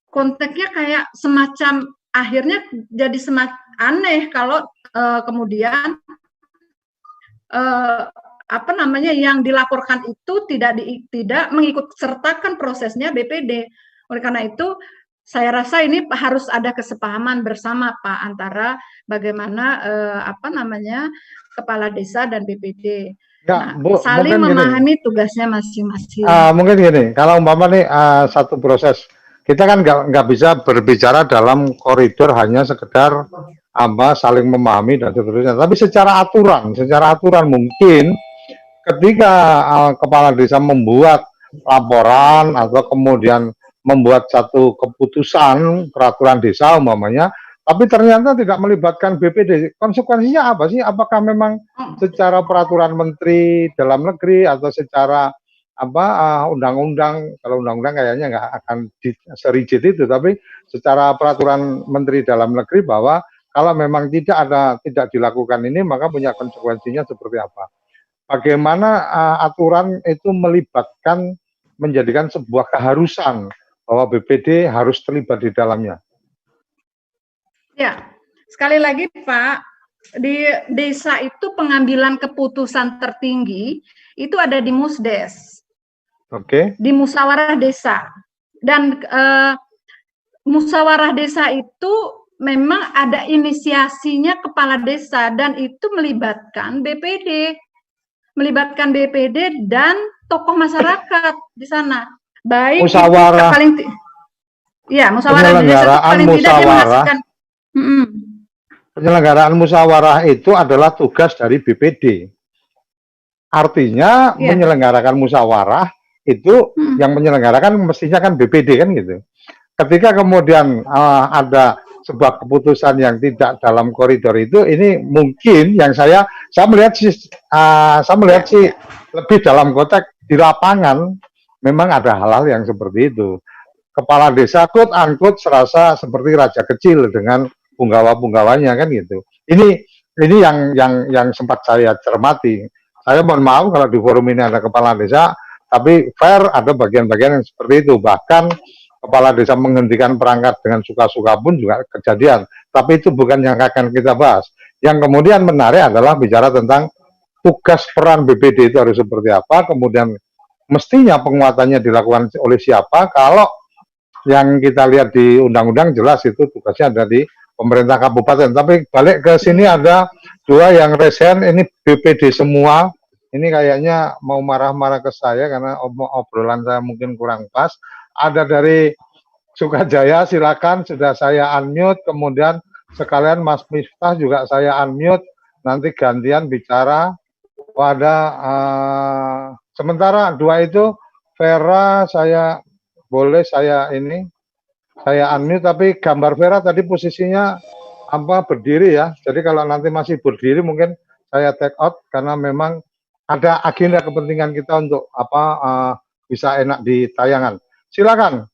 konteksnya kayak semacam akhirnya jadi semacam aneh kalau kemudian yang dilaporkan itu tidak mengikut sertakan prosesnya BPD. Oleh karena itu saya rasa ini harus ada kesepahaman bersama Pak antara bagaimana kepala desa dan BPD. Ya, Bu, saling memahami tugasnya masing-masing. Mungkin gini, kalau umpama nih satu proses, kita kan nggak bisa berbicara dalam koridor hanya sekedar saling memahami dan seterusnya. Tapi secara aturan mungkin ketika kepala desa membuat laporan atau kemudian membuat satu keputusan peraturan desa umpamanya, tapi ternyata tidak melibatkan BPD. Konsekuensinya apa sih? Apakah memang secara peraturan menteri dalam negeri atau secara undang-undang? Kalau undang-undang kayaknya nggak akan serigid itu, tapi secara peraturan menteri dalam negeri bahwa kalau memang tidak dilakukan ini, maka punya konsekuensinya seperti apa? Bagaimana aturan itu menjadikan sebuah keharusan bahwa BPD harus terlibat di dalamnya? Ya, sekali lagi Pak, di desa itu pengambilan keputusan tertinggi itu ada di musdes. Oke. Di musyawarah desa. Dan musyawarah desa itu memang ada inisiasinya kepala desa dan itu melibatkan BPD. Melibatkan BPD dan tokoh masyarakat di sana. Baik musyawarah. Musyawarah desa itu paling tidak dia menghasilkan penyelenggaraan musyawarah itu adalah tugas dari BPD. Artinya menyelenggarakan musyawarah itu yang menyelenggarakan mestinya kan BPD kan gitu. Ketika kemudian ada sebuah keputusan yang tidak dalam koridor itu, ini mungkin yang saya melihat sih lebih dalam konteks di lapangan memang ada hal-hal yang seperti itu. Kepala desa quote unquote serasa seperti raja kecil dengan punggawa-punggawanya kan gitu. Ini yang sempat saya cermati. Saya mohon maaf kalau di forum ini ada kepala desa, tapi fair ada bagian-bagian yang seperti itu. Bahkan kepala desa menghentikan perangkat dengan suka-suka pun juga kejadian. Tapi itu bukan yang akan kita bahas. Yang kemudian menarik adalah bicara tentang tugas peran BPD itu harus seperti apa, kemudian mestinya penguatannya dilakukan oleh siapa. Kalau yang kita lihat di undang-undang jelas itu tugasnya ada di pemerintah kabupaten. Tapi balik ke sini ada dua yang resen, ini BPD semua. Ini kayaknya mau marah-marah ke saya karena obrolan saya mungkin kurang pas. Ada dari Sukajaya silakan, sudah saya unmute, kemudian sekalian Mas Miftah juga saya unmute, nanti gantian bicara. Pada sementara dua itu Vera saya boleh saya unmute, tapi gambar Vera tadi posisinya apa berdiri ya. Jadi kalau nanti masih berdiri mungkin saya take out karena memang ada agenda kepentingan kita untuk bisa enak di tayangan. Silakan.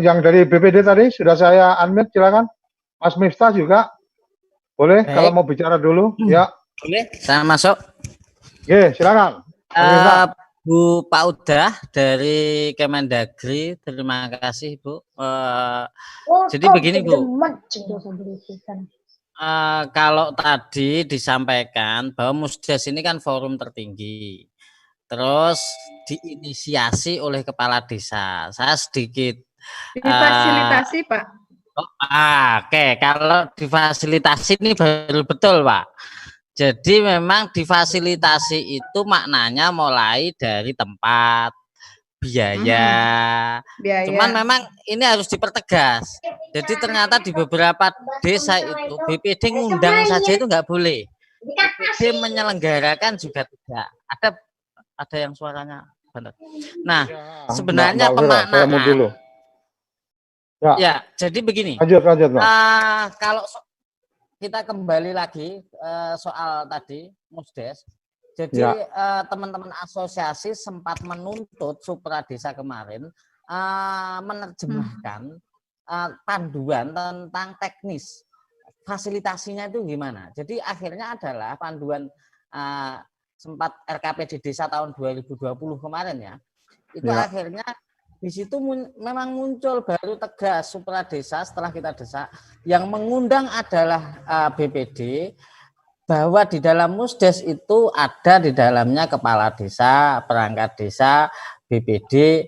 Yang dari BPD tadi sudah saya unmute, silakan. Mas Miftah juga boleh. Baik. Kalau mau bicara dulu, ya. Boleh, saya masuk. Oke, silakan. Bu Paudah dari Kemendagri, terima kasih Bu. Jadi begini Bu. Kalau tadi disampaikan bahwa Musdes ini kan forum tertinggi. Terus diinisiasi oleh kepala desa. Saya sedikit difasilitasi Pak. Oke, kalau difasilitasi ini baru betul Pak. Jadi memang difasilitasi itu maknanya mulai dari tempat, biaya. Cuman memang ini harus dipertegas. Jadi ternyata di beberapa desa itu BPD ngundang saja itu nggak boleh. BPD menyelenggarakan juga tidak. Ada yang suaranya benar. Nah, sebenarnya pemaknaan. Ya, jadi begini. Lanjut. Kalau kita kembali lagi soal tadi Musdes. Jadi teman-teman asosiasi sempat menuntut Supra Desa kemarin menerjemahkan panduan tentang teknis fasilitasinya itu gimana. Jadi akhirnya adalah panduan sempat RKPD Desa tahun 2020 kemarin ya, itu akhirnya di situ memang muncul baru tegas Supra Desa setelah kita desak, yang mengundang adalah BPD, bahwa di dalam Musdes itu ada di dalamnya kepala desa, perangkat desa, BPD,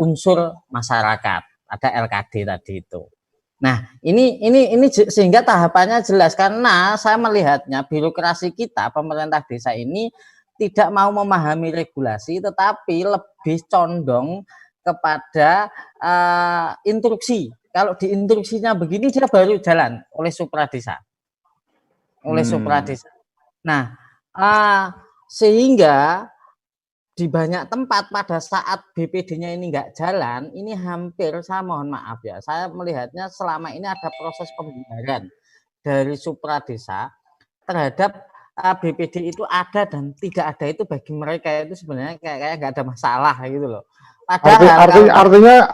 unsur masyarakat, ada LKD tadi itu. Nah, ini sehingga tahapannya jelas, karena saya melihatnya birokrasi kita, pemerintah desa ini tidak mau memahami regulasi, tetapi lebih condong kepada instruksi. Kalau di instruksinya begini, dia baru jalan oleh Supra Desa. Supra Desa. Nah, sehingga di banyak tempat pada saat BPD-nya ini nggak jalan, ini hampir, saya mohon maaf ya, saya melihatnya selama ini ada proses pembiaran dari Supra Desa terhadap BPD itu ada dan tidak ada, itu bagi mereka itu sebenarnya kayak nggak ada masalah gitu loh. Padahal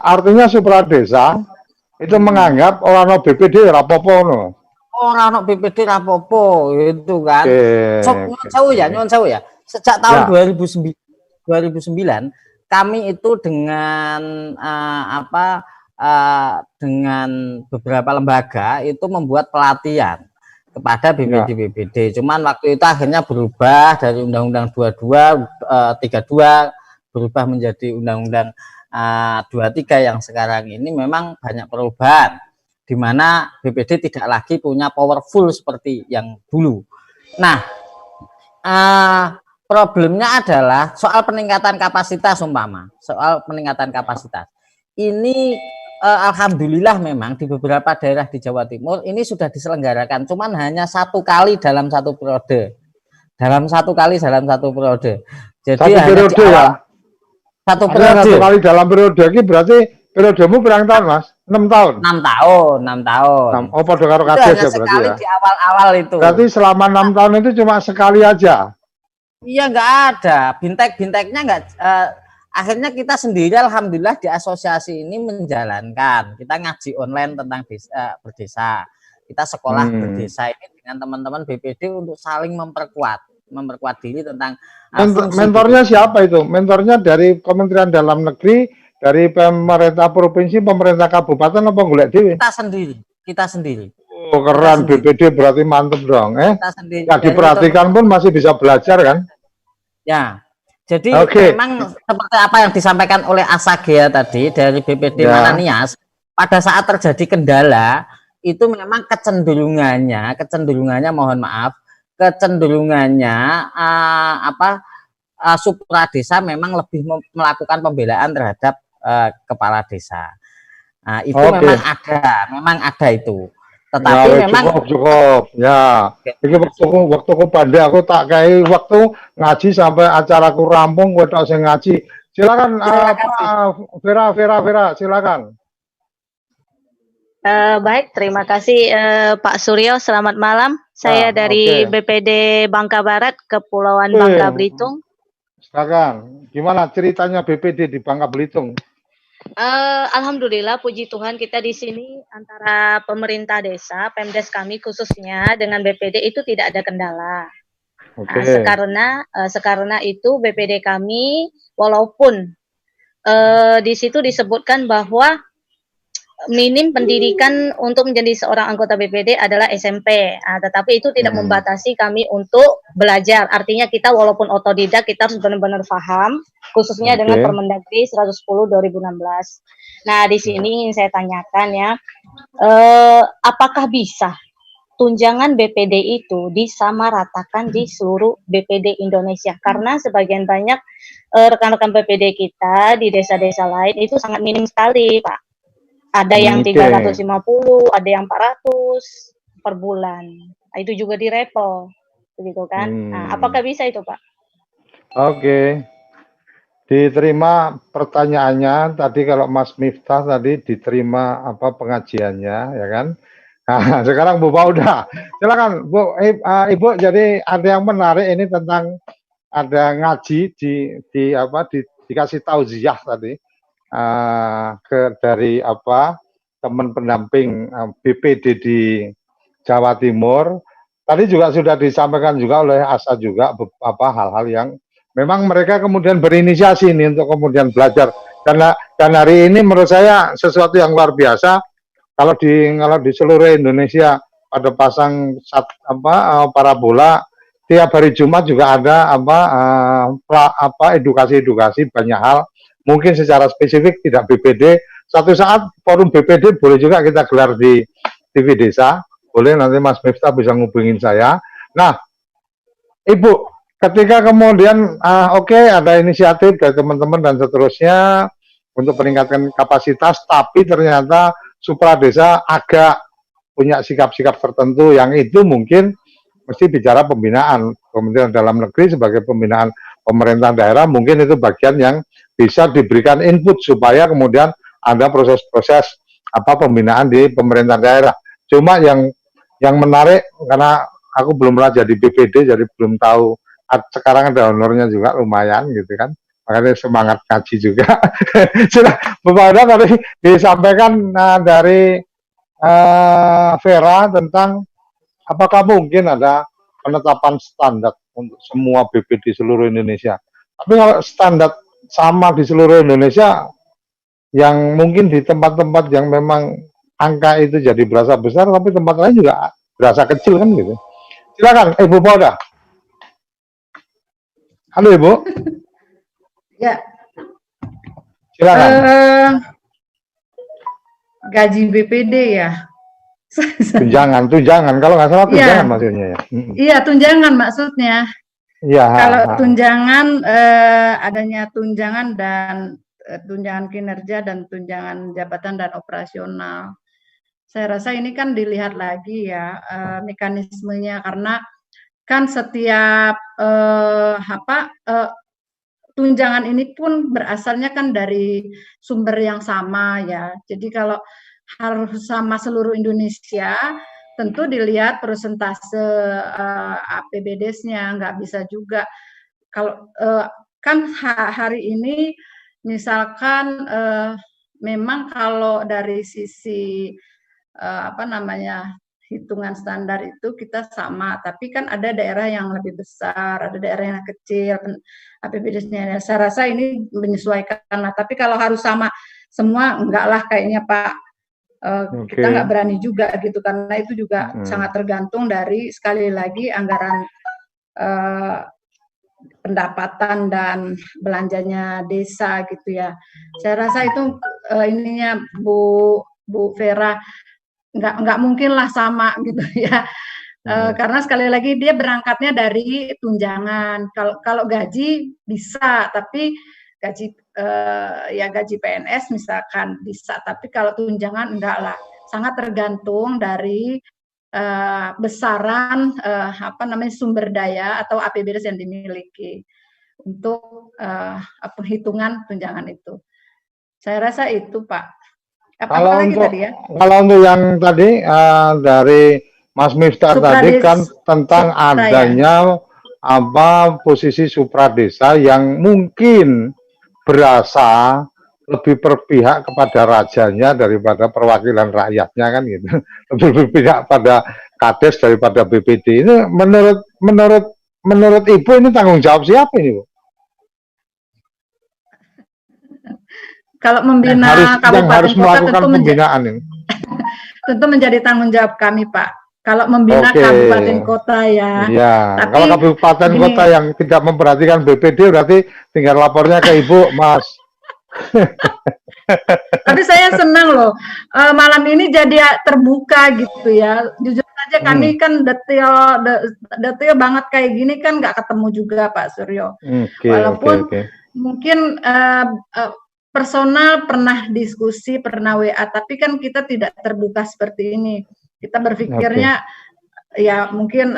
artinya Supra Desa itu menganggap orang BPD rapopo no. Orang BPD rapopo itu kan. Nyuwun sewu ya. Sejak tahun 2009 kami itu dengan dengan beberapa lembaga itu membuat pelatihan kepada BPD. Cuman waktu itu akhirnya berubah dari Undang-Undang 32 berubah menjadi Undang-Undang 23 yang sekarang ini. Memang banyak perubahan, di mana BPD tidak lagi punya powerful seperti yang dulu. Nah, problemnya adalah soal peningkatan kapasitas soal peningkatan kapasitas. Ini alhamdulillah memang di beberapa daerah di Jawa Timur ini sudah diselenggarakan, cuman hanya 1 kali dalam satu periode. Jadi satu periode kali dalam periode ini berarti periodemu berapa tahun Mas? 6 tahun? 6 tahun. Oh, pada karo kaget ya berarti ya? Di awal-awal itu. Berarti selama 6 tahun itu cuma sekali aja? Iya, nggak ada. Bintek-binteknya nggak. Akhirnya kita sendiri alhamdulillah di asosiasi ini menjalankan. Kita ngaji online tentang berdesa. Kita sekolah berdesa ini dengan teman-teman BPD untuk saling memperkuat diri tentang mentornya siapa itu? Mentornya dari Kementerian Dalam Negeri, dari pemerintah provinsi, pemerintah kabupaten, apa golek dhewe? Kita sendiri. Oh, keren, BPD berarti mantep dong, Kita sendiri. Ya diperhatikan pun masih bisa belajar kan? Ya. Jadi memang seperti apa yang disampaikan oleh Asagea tadi dari BPD Mananias, pada saat terjadi kendala itu memang kecenderungannya mohon maaf, Supra Desa memang lebih melakukan pembelaan terhadap kepala desa. Nah, itu memang ada itu. Tetapi ya, memang cukup ya. Ini waktuku pandai, aku tak kayak waktu ngaji sampai acaraku rampung, gue tak usah ngaji. Silakan Vera, silakan. Baik, terima kasih Pak Suryo. Selamat malam. Saya dari BPD Bangka Barat, Kepulauan Bangka Belitung. Silakan. Gimana ceritanya BPD di Bangka Belitung? Alhamdulillah, puji Tuhan kita di sini antara pemerintah desa, Pemdes kami khususnya dengan BPD itu tidak ada kendala. Sekarang itu BPD kami walaupun di situ disebutkan bahwa minim pendidikan untuk menjadi seorang anggota BPD adalah SMP. Tetapi itu tidak membatasi kami untuk belajar. Artinya kita walaupun otodidak, kita harus benar-benar paham, khususnya dengan Permendagri 110 2016. Nah, di sini ingin saya tanyakan ya, apakah bisa tunjangan BPD itu disamaratakan di seluruh BPD Indonesia? Karena sebagian banyak rekan-rekan BPD kita di desa-desa lain itu sangat minim sekali, Pak. Ada yang 350, ada yang 400 per bulan. Itu juga di repel, begitu kan? Nah, apakah bisa itu, Pak? Oke. Diterima pertanyaannya tadi. Kalau Mas Miftah tadi diterima pengajiannya, ya kan? Nah, sekarang Bu Pauda, silakan Bu. Ibu, jadi ada yang menarik ini tentang ada ngaji dikasih tauziah tadi. Dari teman pendamping BPD di Jawa Timur. Tadi juga sudah disampaikan juga oleh Asa juga hal-hal yang memang mereka kemudian berinisiasi ini untuk kemudian belajar. Dan hari ini menurut saya sesuatu yang luar biasa kalau di seluruh Indonesia pada pasang parabola tiap hari Jumat juga ada edukasi banyak hal. Mungkin secara spesifik tidak BPD. Satu saat forum BPD boleh juga kita gelar di TV Desa. Boleh, nanti Mas Miftah bisa ngubungin saya. Nah, Ibu, ketika kemudian ada inisiatif dari teman-teman dan seterusnya untuk meningkatkan kapasitas, tapi ternyata Supra Desa agak punya sikap-sikap tertentu yang itu mungkin mesti bicara pembinaan. Kementerian Dalam Negeri sebagai pembinaan pemerintah daerah, mungkin itu bagian yang bisa diberikan input supaya kemudian ada proses-proses pembinaan di pemerintah daerah. Cuma yang menarik, karena aku belum pernah jadi BPD, jadi belum tahu. Sekarang ada honornya juga lumayan gitu kan, makanya semangat ngaji juga. Sudah beberapa tadi disampaikan dari Vera tentang apakah mungkin ada penetapan standar untuk semua BPD seluruh Indonesia. Tapi kalau standar sama di seluruh Indonesia, yang mungkin di tempat-tempat yang memang angka itu jadi berasa besar, tapi tempat lain juga berasa kecil kan gitu. Silakan Ibu Pauda. Halo Ibu. Ya. Silakan. Gaji BPD ya. Tunjangan. Kalau nggak salah tunjangan maksudnya ya. Iya, tunjangan maksudnya. Iya. Kalau tunjangan adanya tunjangan dan tunjangan kinerja dan tunjangan jabatan dan operasional. Saya rasa ini kan dilihat lagi ya mekanismenya, karena kan setiap tunjangan ini pun berasalnya kan dari sumber yang sama ya. Jadi kalau harus sama seluruh Indonesia, tentu dilihat persentase APBDes-nya, nggak bisa juga. Kalau kan hari ini misalkan memang kalau dari sisi hitungan standar itu kita sama, tapi kan ada daerah yang lebih besar, ada daerah yang kecil APBDes-nya. Saya rasa ini menyesuaikan lah, tapi kalau harus sama semua enggak lah kayaknya Pak. Kita nggak berani juga gitu, karena itu juga sangat tergantung dari sekali lagi anggaran pendapatan dan belanjanya desa gitu ya. Saya rasa itu ininya Bu Vera nggak mungkin lah sama gitu ya. Karena sekali lagi dia berangkatnya dari tunjangan. Kalau gaji bisa, tapi gaji ya gaji PNS misalkan bisa, tapi kalau tunjangan enggak lah. Sangat tergantung dari besaran sumber daya atau APBD yang dimiliki untuk penghitungan tunjangan itu. Saya rasa itu, Pak. Kalau untuk yang tadi dari Mas Miftah tadi kan tentang adanya posisi supradesa yang mungkin berasa lebih berpihak kepada rajanya daripada perwakilan rakyatnya kan gitu. Lebih berpihak pada Kades daripada BPD. Ini menurut Ibu ini tanggung jawab siapa ini, Bu? Kalau membina kabupaten kota tentu menjadi tanggung jawab kami, Pak. Kalau membina kabupaten kota ya. Tapi kalau kabupaten kota yang tidak memperhatikan BPD berarti tinggal lapornya ke Ibu, Mas. Tapi saya senang loh, malam ini jadi terbuka gitu ya. Jujur saja kami kan detail banget kayak gini kan nggak ketemu juga Pak Suryo. Walaupun mungkin personal pernah diskusi, pernah WA, tapi kan kita tidak terbuka seperti ini. Kita berpikirnya ya mungkin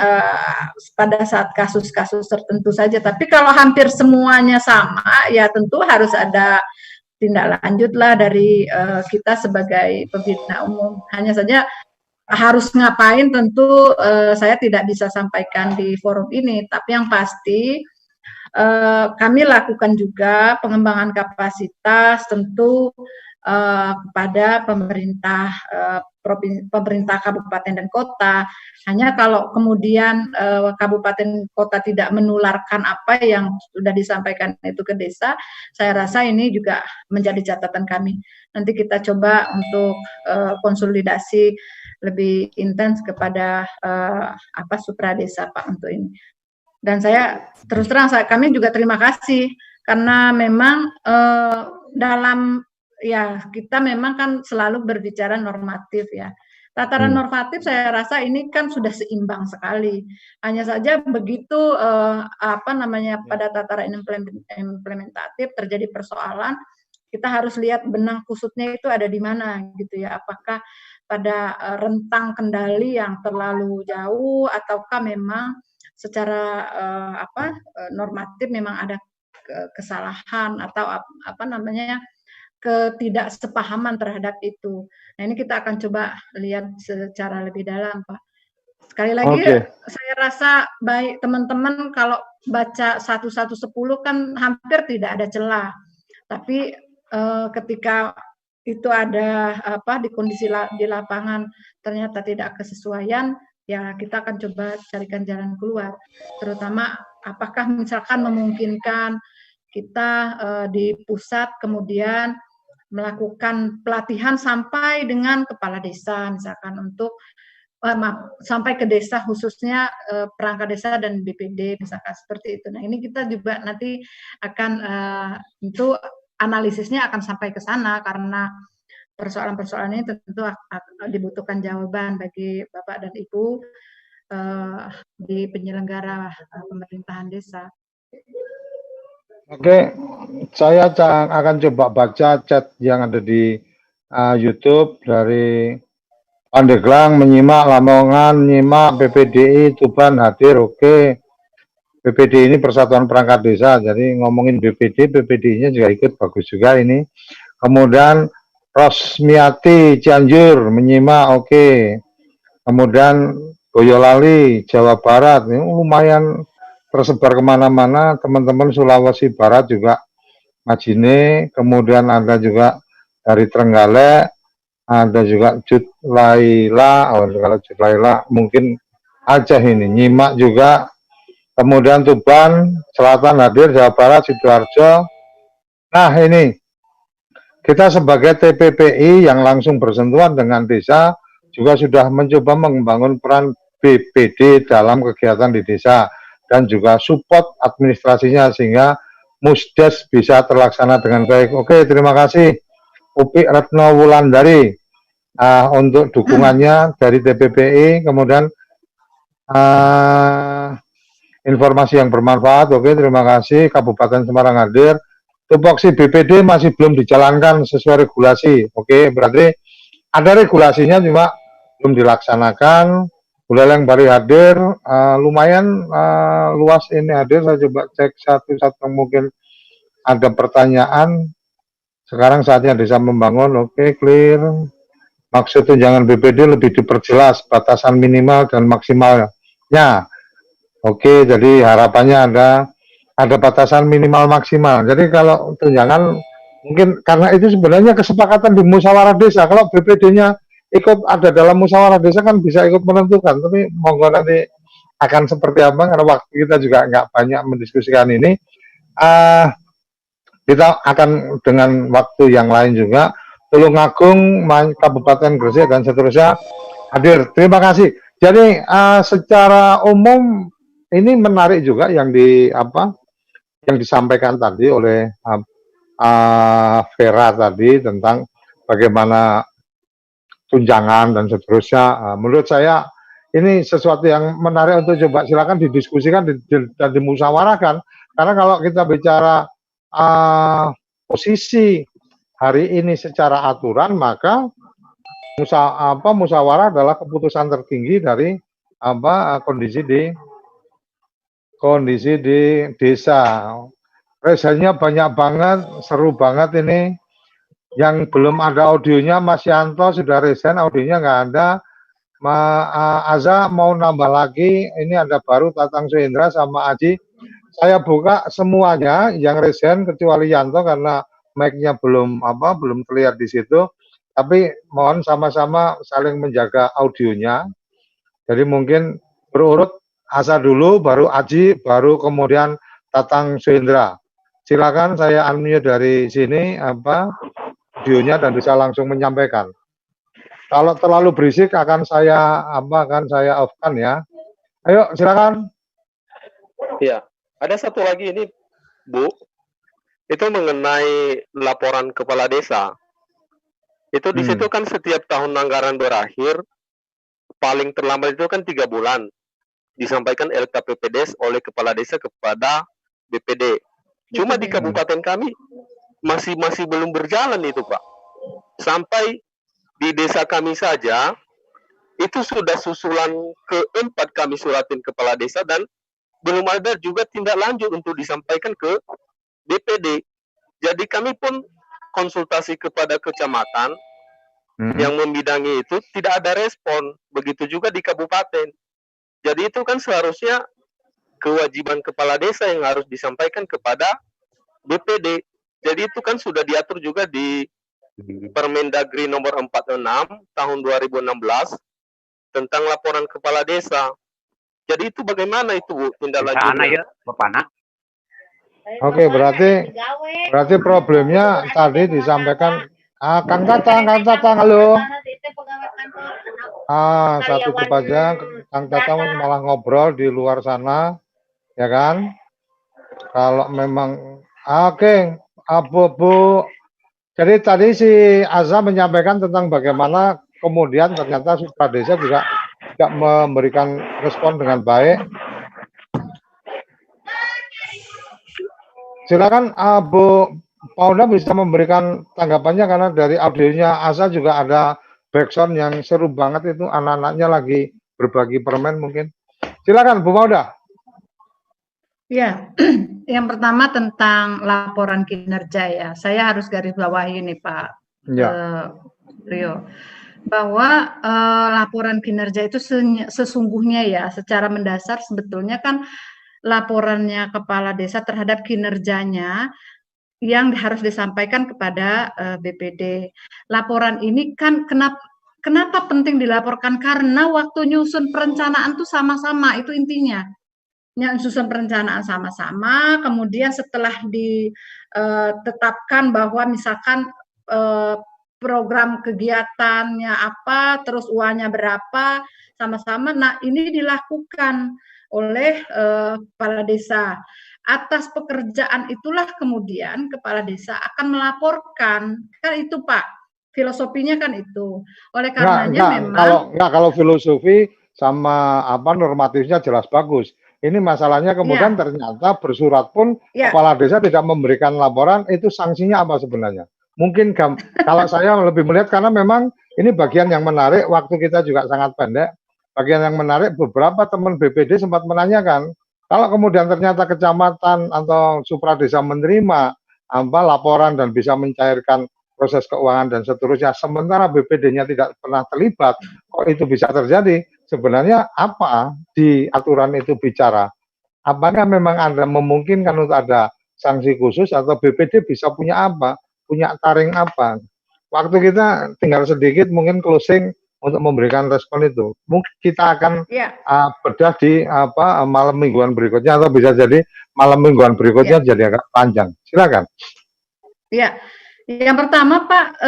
pada saat kasus-kasus tertentu saja. Tapi kalau hampir semuanya sama, ya tentu harus ada tindak lanjut lah dari kita sebagai pembina umum. Hanya saja harus ngapain tentu saya tidak bisa sampaikan di forum ini. Tapi yang pasti kami lakukan juga pengembangan kapasitas tentu kepada pemerintah kabupaten dan kota. Hanya kalau kemudian kabupaten kota tidak menularkan apa yang sudah disampaikan itu ke desa, saya rasa ini juga menjadi catatan kami. Nanti kita coba untuk konsolidasi lebih intens kepada supradesa Pak untuk ini. Dan saya terus terang kami juga terima kasih karena memang dalam kita memang kan selalu berbicara normatif ya. Tataran normatif saya rasa ini kan sudah seimbang sekali. Hanya saja begitu pada tataran implementatif terjadi persoalan, kita harus lihat benang kusutnya itu ada di mana gitu ya. Apakah pada rentang kendali yang terlalu jauh ataukah memang secara normatif memang ada kesalahan atau ketidaksepahaman terhadap itu. Nah ini kita akan coba lihat secara lebih dalam, Pak. Sekali lagi saya rasa baik teman-teman kalau baca 1-1-10 kan hampir tidak ada celah. Tapi ketika itu ada di kondisi di lapangan ternyata tidak kesesuaian, ya kita akan coba carikan jalan keluar. Terutama apakah misalkan memungkinkan kita di pusat kemudian melakukan pelatihan sampai dengan kepala desa misalkan untuk sampai ke desa khususnya perangkat desa dan BPD misalkan seperti itu. Nah ini kita juga nanti akan tentu analisisnya akan sampai ke sana karena persoalan-persoalan ini tentu dibutuhkan jawaban bagi Bapak dan Ibu di penyelenggara pemerintahan desa. Oke, saya akan coba baca chat yang ada di YouTube dari Pandeglang, menyimak Lamongan, menyimak PPDI, Tuban hadir, oke. PPD ini Persatuan Perangkat Desa, jadi ngomongin BPD, PPD-nya juga ikut, bagus juga ini. Kemudian Rosmiati Cianjur menyimak, oke. Kemudian Boyolali Jawa Barat, ini lumayan tersebar kemana-mana. Teman-teman Sulawesi Barat juga Majine, kemudian ada juga dari Trenggalek, ada juga Jut Laila, kalau Jut Laila mungkin Aceh ini nyimak juga. Kemudian Tuban Selatan hadir, Jawa Barat Sidoarjo. Nah ini kita sebagai TPPI yang langsung bersentuhan dengan desa juga sudah mencoba membangun peran BPD dalam kegiatan di desa dan juga support administrasinya sehingga Musdes bisa terlaksana dengan baik. Oke, terima kasih Upi Retno Wulandari untuk dukungannya dari TPPI. Kemudian informasi yang bermanfaat. Oke, terima kasih. Kabupaten Semarang hadir. tupoksi BPD masih belum dijalankan sesuai regulasi. Oke, berarti ada regulasinya cuma belum dilaksanakan. Buleleng baru hadir, lumayan luas ini hadir. Saya coba cek satu-satu, mungkin ada pertanyaan. Sekarang saatnya desa membangun. Oke, clear. Maksud tunjangan BPD lebih diperjelas batasan minimal dan maksimalnya. Oke, jadi harapannya ada batasan minimal maksimal. Jadi kalau tunjangan mungkin karena itu sebenarnya kesepakatan di musyawarah desa. Kalau BPD-nya ikut ada dalam musyawarah desa kan bisa ikut menentukan. Tapi monggo nanti akan seperti apa karena waktu kita juga nggak banyak mendiskusikan ini. Kita akan dengan waktu yang lain juga. Tulungagung, Kabupaten Gresik dan seterusnya hadir. Terima kasih. Jadi secara umum ini menarik juga yang disampaikan tadi oleh Vera tadi tentang bagaimana tunjangan dan seterusnya. Menurut saya ini sesuatu yang menarik untuk coba silakan didiskusikan dan dimusyawarahkan. Karena kalau kita bicara posisi hari ini secara aturan, maka musyawarah adalah keputusan tertinggi dari kondisi di desa. Resanya banyak banget, seru banget ini. Yang belum ada audionya, Mas Yanto sudah resign, audionya nggak ada. Aza mau nambah lagi, ini ada baru Tatang Suhendra sama Aji. Saya buka semuanya yang resign kecuali Yanto karena mic-nya belum terlihat di situ. Tapi mohon sama-sama saling menjaga audionya. Jadi mungkin berurut Asa dulu, baru Aji, baru kemudian Tatang Suhendra. Silakan saya unmute dari sini audionya dan bisa langsung menyampaikan. Kalau terlalu berisik akan saya off-kan ya. Ayo silakan. Ya, ada satu lagi ini, Bu. Itu mengenai laporan kepala desa. Itu di situ kan setiap tahun anggaran berakhir, paling terlambat itu kan 3 bulan disampaikan LKPPDes oleh kepala desa kepada BPD. Cuma di kabupaten kami masih belum berjalan itu, Pak. Sampai di desa kami saja itu sudah susulan keempat kami suratin kepala desa dan belum ada juga tindak lanjut untuk disampaikan ke BPD. Jadi kami pun konsultasi kepada kecamatan yang membidangi itu tidak ada respon. Begitu juga di kabupaten. Jadi itu kan seharusnya kewajiban kepala desa yang harus disampaikan kepada BPD. Jadi itu kan sudah diatur juga di Permendagri nomor 46 tahun 2016 tentang laporan kepala desa. Jadi itu bagaimana itu, Bu, tindak lanjutnya? Oke, berarti problemnya tadi disampaikan Kang Tatang, halo. Satu itu aja, Kang Tatang malah ngobrol di luar sana, ya kan? Kalau memang oke, Bu. Jadi tadi si Azza menyampaikan tentang bagaimana kemudian ternyata Sutra Desa juga tidak memberikan respon dengan baik. Silakan Bu Paula bisa memberikan tanggapannya karena dari audionya Asa juga ada backsound yang seru banget itu, anak-anaknya lagi berbagi permen mungkin. Silakan Bu Paula. Ya, yang pertama tentang laporan kinerja ya. Saya harus garis bawahi nih Pak Rio, bahwa laporan kinerja itu sesungguhnya ya secara mendasar sebetulnya kan laporannya kepala desa terhadap kinerjanya yang harus disampaikan kepada BPD. Laporan ini kan kenapa penting dilaporkan? Karena waktu nyusun perencanaan tuh sama-sama, itu intinya. Nyusun perencanaan sama-sama, kemudian setelah ditetapkan bahwa misalkan program kegiatannya apa, terus uangnya berapa, sama-sama. Nah, ini dilakukan oleh kepala desa. Atas pekerjaan itulah kemudian kepala desa akan melaporkan. Kan itu Pak, filosofinya kan itu. Oleh karenanya memang kalau filosofi sama normatifnya jelas bagus. Ini masalahnya kemudian ternyata bersurat pun kepala desa tidak memberikan laporan, itu sanksinya apa sebenarnya? Mungkin kalau saya lebih melihat karena memang ini bagian yang menarik, waktu kita juga sangat pendek. Bagian yang menarik, beberapa teman BPD sempat menanyakan, kalau kemudian ternyata kecamatan atau supra desa menerima laporan dan bisa mencairkan proses keuangan dan seterusnya, sementara BPD-nya tidak pernah terlibat, kok itu bisa terjadi? Sebenarnya apa di aturan itu bicara? Apakah memang Anda memungkinkan untuk ada sanksi khusus atau BPD bisa punya apa? Punya taring apa? Waktu kita tinggal sedikit, mungkin closing untuk memberikan respon itu. Mungkin kita akan bedah di malam mingguan berikutnya, atau bisa jadi malam mingguan berikutnya jadi agak panjang. Silakan. Ya, yang pertama Pak,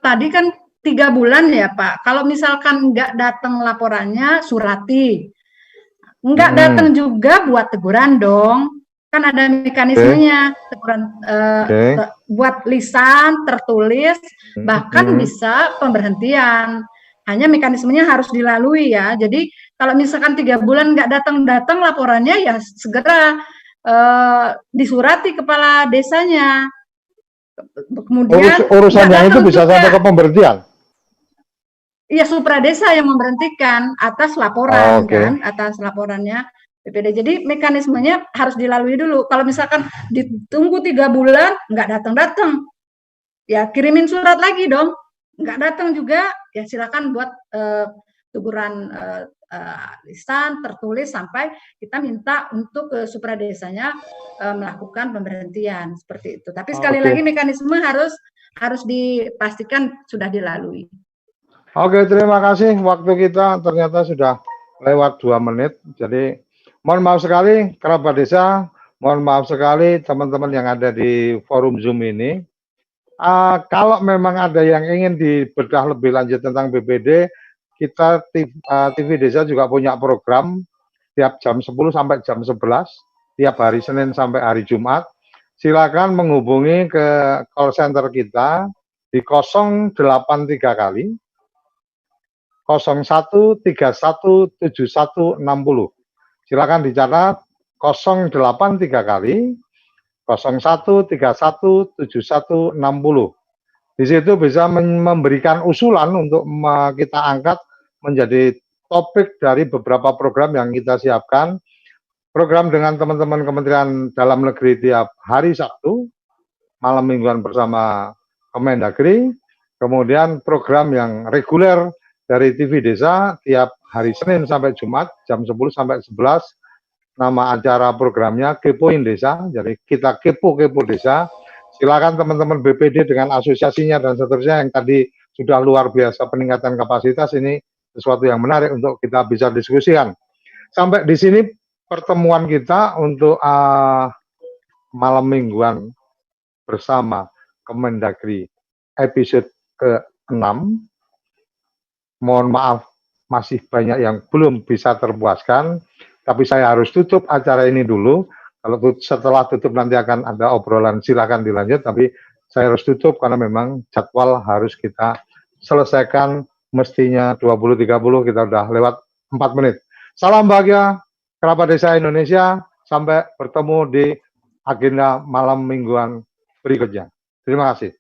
tadi kan 3 bulan ya Pak. Kalau misalkan nggak datang laporannya, surati. Nggak datang juga buat teguran dong. Kan ada mekanismenya, teguran buat lisan, tertulis, bahkan bisa pemberhentian. Hanya mekanismenya harus dilalui ya. Jadi kalau misalkan 3 bulan nggak datang laporannya, ya segera disurati kepala desanya. Kemudian urusannya itu bisa sampai ke pemberhentian. Iya, supra desa yang memberhentikan atas laporan kan, atas laporannya BPD. Jadi mekanismenya harus dilalui dulu. Kalau misalkan ditunggu 3 bulan nggak datang, ya kirimin surat lagi dong. Nggak datang juga, ya silakan buat teguran lisan tertulis sampai kita minta untuk supra desanya melakukan pemberhentian seperti itu. Tapi sekali lagi mekanisme harus dipastikan sudah dilalui. Oke, terima kasih. Waktu kita ternyata sudah lewat 2 menit. Jadi mohon maaf sekali kerabat desa, mohon maaf sekali teman-teman yang ada di forum Zoom ini. Kalau memang ada yang ingin dibedah lebih lanjut tentang BPD, kita TV Desa juga punya program tiap jam 10 sampai jam 11, tiap hari Senin sampai hari Jumat. Silakan menghubungi ke call center kita di 083 kali 01317160. Silakan dicatat 083 kali 01317160. Di situ bisa memberikan usulan untuk kita angkat menjadi topik dari beberapa program yang kita siapkan. Program dengan teman-teman Kementerian Dalam Negeri tiap hari Sabtu, malam mingguan bersama Kemendagri. Kemudian program yang reguler dari TV Desa tiap hari Senin sampai Jumat jam 10 sampai 11. Nama acara programnya Kepoin Desa. Jadi kita kepo-kepo desa. Silakan teman-teman BPD dengan asosiasinya dan seterusnya yang tadi sudah luar biasa peningkatan kapasitas, ini sesuatu yang menarik untuk kita bisa diskusikan. Sampai di sini pertemuan kita untuk malam mingguan bersama Kemendagri episode ke-6. Mohon maaf masih banyak yang belum bisa terpuaskan, tapi saya harus tutup acara ini dulu. Kalau setelah tutup nanti akan ada obrolan, silakan dilanjut, tapi saya harus tutup karena memang jadwal harus kita selesaikan, mestinya 20.30, kita udah lewat 4 menit. Salam bahagia kerabat desa Indonesia, sampai bertemu di agenda malam mingguan berikutnya. Terima kasih.